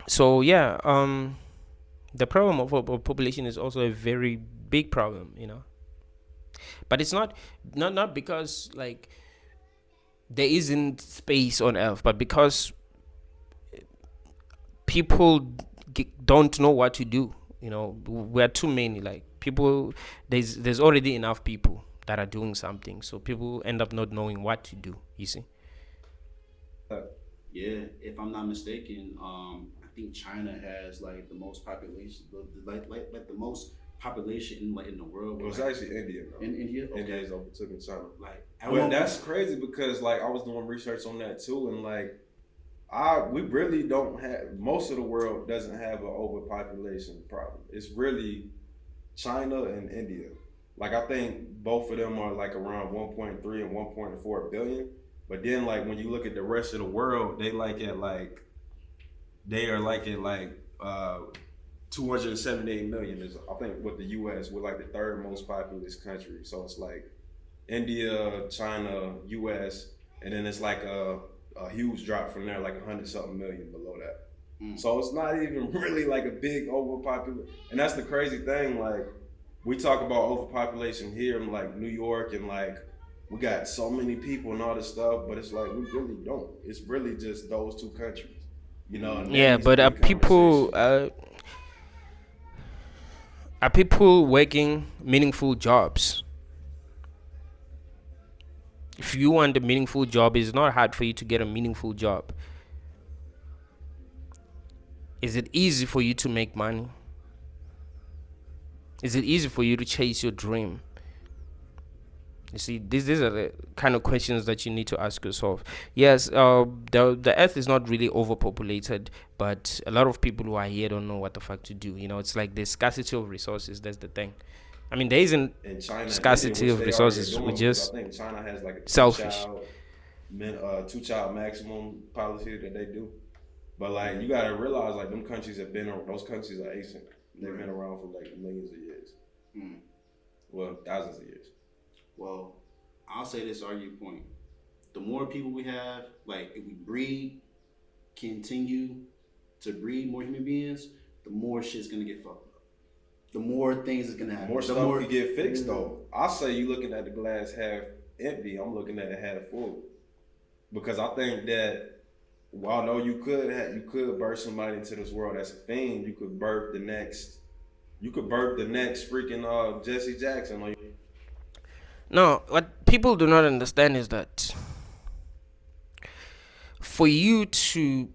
So yeah, the problem of population is also a very big problem, but it's not because like there isn't space on Earth, but because people don't know what to do. We are too many. Like, people, there's already enough people that are doing something, so people end up not knowing what to do. You see. Yeah, if I'm not mistaken, I think China has like the most population, like the most population in like in the world. It With was like actually India, though. in India, India okay. is overtaking China. Like at But one that's point, crazy because like I was doing research on that too, and like I we really don't have most of the world doesn't have an overpopulation problem. It's really China and India. Like I think both of them are like around 1.3 and 1.4 billion. But then like when you look at the rest of the world, they are like at like 278 million is I think what the US we're like the third most populous country. So it's like India, China, US, and then it's like a huge drop from there, like 100 something million below that. So it's not even really like a big overpopulation. And that's the crazy thing. Like we talk about overpopulation here in like New York and like we got so many people and all this stuff, but it's like we really don't. It's really just those two countries, you know. And that Yeah, needs to but be a conversation. are people working meaningful jobs? If you want a meaningful job, it's not hard for you to get a meaningful job. Is it easy for you to make money? Is it easy for you to chase your dream? You see, these are the kind of questions that you need to ask yourself. Yes, the earth is not really overpopulated, but a lot of people who are here don't know what the fuck to do. You know, it's like the scarcity of resources. That's the thing. I mean, there isn't In China and India, scarcity which of they already are resources. We're doing, because I just think China has like a selfish. two child maximum policy that they do. But like you gotta realize like them countries have been those countries are ancient. They've been around for like millions of years. Well, thousands of years. well, I'll say this argument point: the more people we have, like if we continue to breed more human beings, the more shit's gonna get fucked up. The more things is gonna happen. More The stuff more could get fixed though. I say you looking at the glass half empty. I'm looking at it half full because I think that although you could birth somebody into this world that's a fiend, you could birth the next freaking Jesse Jackson. Like, No, what people do not understand is that for you to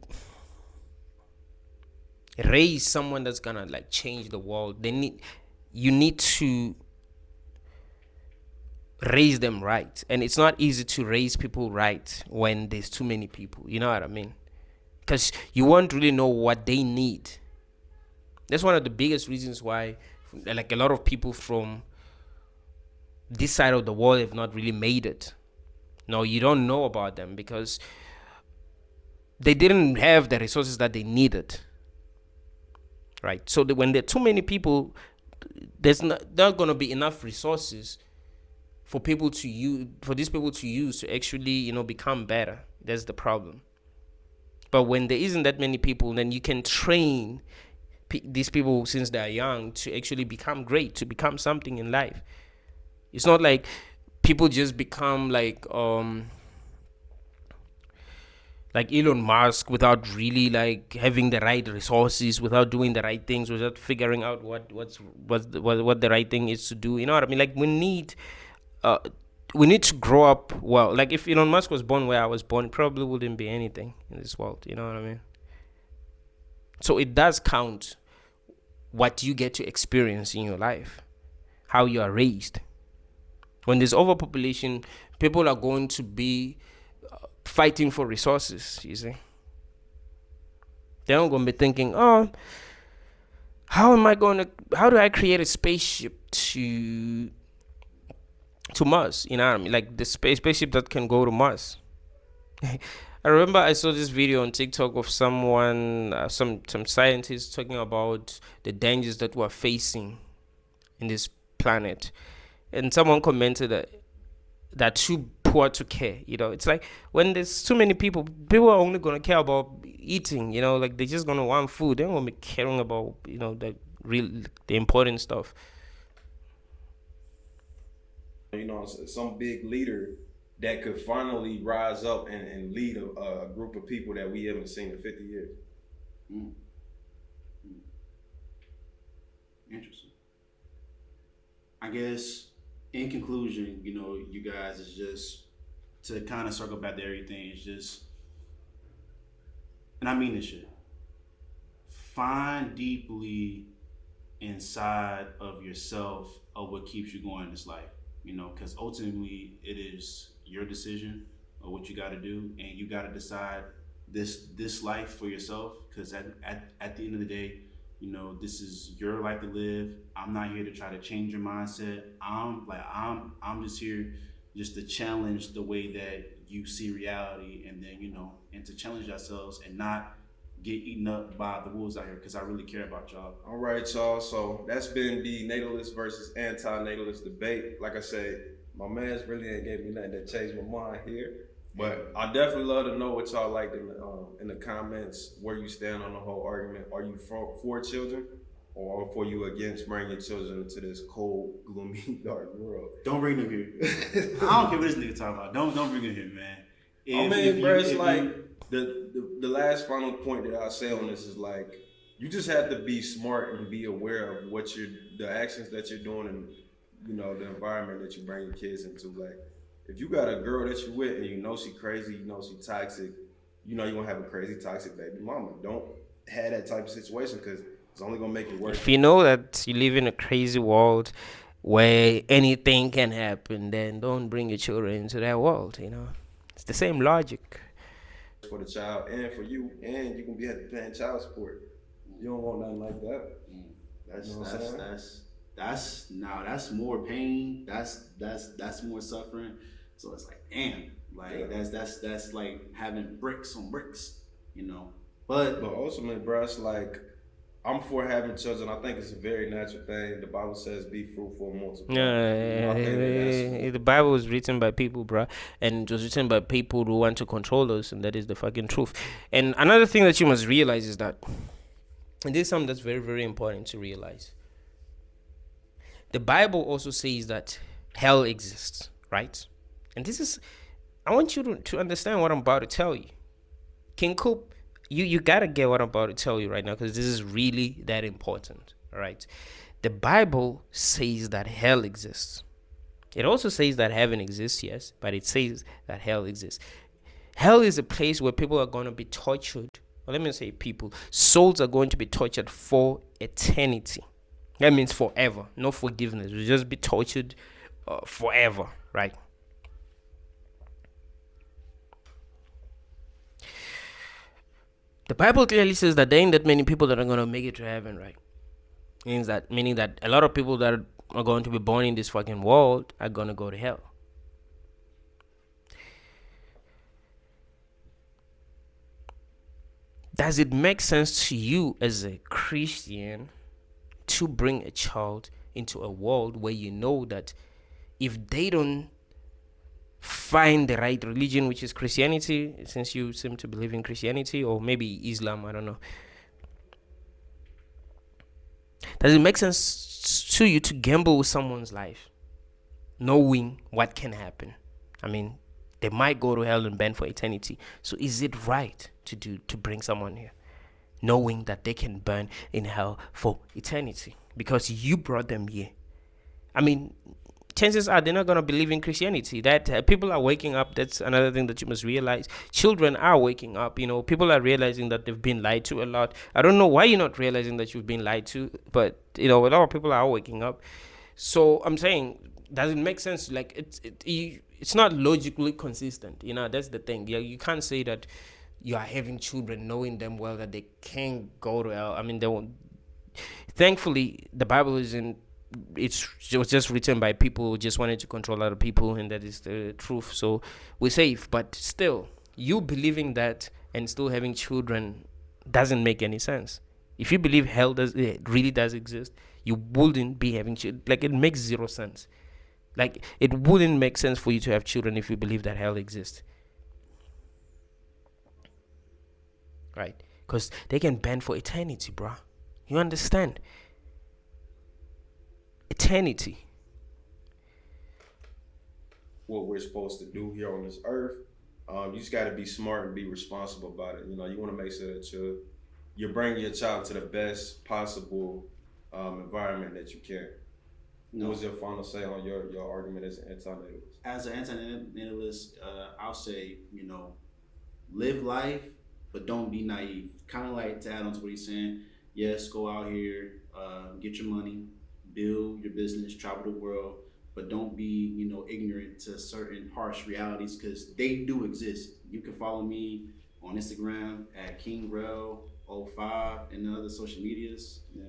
raise someone that's gonna like change the world, you need to raise them right. And it's not easy to raise people right when there's too many people. You know what I mean? Because you won't really know what they need. That's one of the biggest reasons why like a lot of people from this side of the world have not really made it. No, you don't know about them because they didn't have the resources that they needed. Right? So when there are too many people, there's not going to be enough resources for these people to use to actually, become better. That's the problem. But when there isn't that many people, then you can train these people since they're young to actually become great, to become something in life. It's not like people just become like Elon Musk without really like having the right resources, without doing the right things, without figuring out what the right thing is to do. You know what I mean? Like we need to grow up well. Like if Elon Musk was born where I was born, probably wouldn't be anything in this world. You know what I mean? So it does count what you get to experience in your life, how you are raised. When there's overpopulation, people are going to be fighting for resources, you see. They're not going to be thinking, oh, how do I create a spaceship to Mars? You know what I mean? Like the spaceship that can go to Mars. I remember I saw this video on TikTok of someone, some scientists talking about the dangers that we're facing in this planet, and someone commented that too poor to care. It's like when there's too many people are only gonna care about eating. Like they're just gonna want food. They don't gonna be caring about the important stuff. Some big leader that could finally rise up and lead a group of people that we haven't seen in 50 years. Interesting. I guess in conclusion, you guys, is just to kind of circle back to everything. It's just and I mean this shit. Find deeply inside of yourself of what keeps you going in this life. Because ultimately it is your decision of what you got to do, and you got to decide this life for yourself. Because at the end of the day, this is your life to live. I'm not here to try to change your mindset. I'm just here just to challenge the way that you see reality, and then and to challenge ourselves and not get eaten up by the wolves out here, because I really care about y'all. All right, y'all. So that's been the natalist versus anti-natalist debate. Like I said, my man's really ain't gave me nothing that changed my mind here. But I definitely love to know what y'all like in the comments, where you stand on the whole argument. Are you for children, or for you against bringing children into this cold, gloomy, dark world? Don't bring them here. I don't care what this nigga talking about. Don't bring him here, man. I mean, bro, it's like the last final point that I'll say on this is like, you just have to be smart and be aware of the actions that you're doing, and the environment that you bring your kids into. Like, if you got a girl that you with and she crazy, she toxic, you're gonna have a crazy toxic baby mama. Don't have that type of situation, because it's only gonna make it worse. If you know that you live in a crazy world where anything can happen, then don't bring your children into that world. It's the same logic. For the child and for you, and you can be paying child support. You don't want nothing like that. That's more pain. That's more suffering. So it's like, damn, like that's like having bricks on bricks, But ultimately, bro, it's like, I'm for having children. I think it's a very natural thing. The Bible says, "Be fruitful and multiply." The Bible was written by people, bro, and it was written by people who want to control us, and that is the fucking truth. And another thing that you must realize is that, and this is something that's very, very important to realize. The Bible also says that hell exists, right? And I want you to understand what I'm about to tell you. King Coop, you gotta get what I'm about to tell you right now, because this is really that important. All right, the Bible says that hell exists. It also says that heaven exists, yes, but it says that hell exists. Hell is a place where people are going to be tortured. Well, let me say people. Souls are going to be tortured for eternity. That means forever. No forgiveness. We'll just be tortured forever, right? The Bible clearly says that there ain't that many people that are going to make it to heaven, right? Meaning that a lot of people that are going to be born in this fucking world are going to go to hell. Does it make sense to you as a Christian to bring a child into a world where you know that if they don't find the right religion, which is Christianity, since you seem to believe in Christianity, or maybe Islam, I don't know, does it make sense to you to gamble with someone's life, knowing what can happen? I mean, they might go to hell and burn for eternity. So is it right to bring someone here, knowing that they can burn in hell for eternity because you brought them here? I mean, chances are they're not going to believe in Christianity. That people are waking up. That's another thing that you must realize. Children are waking up. People are realizing that they've been lied to a lot. I don't know why you're not realizing that you've been lied to, but a lot of people are waking up. So I'm saying, does it make sense? Like, it's not logically consistent. That's the thing. You can't say that you are having children knowing them well that they can't go to hell. I mean, they won't. Thankfully, the Bible isn't. It was just written by people who just wanted to control other people, and that is the truth. So we're safe. But still, you believing that and still having children doesn't make any sense. If you believe hell really does exist, you wouldn't be having children. Like, it makes zero sense. Like, it wouldn't make sense for you to have children if you believe that hell exists. Right? Because they can burn for eternity, bro. You understand? Eternity. What we're supposed to do here on this earth, you just got to be smart and be responsible about it. You want to make sure that you're bringing your child to the best possible environment that you can. What was your final say on your argument as an anti-natalist? As an anti-natalist, I'll say, live life but don't be naive. Kind of like to add on to what he's saying. Yes, go out here, get your money, build your business, travel the world, but don't be, ignorant to certain harsh realities because they do exist. You can follow me on Instagram at KingRel05 and the other social medias. Yeah.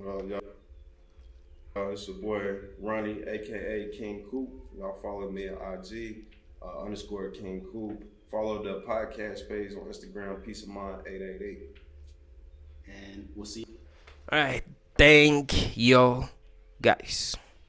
Y'all, it's your boy Ronnie, aka King Coop. Y'all follow me on IG underscore King Coop. Follow the podcast page on Instagram, Peace of Mind 888. And we'll see. All right. Thank you, guys.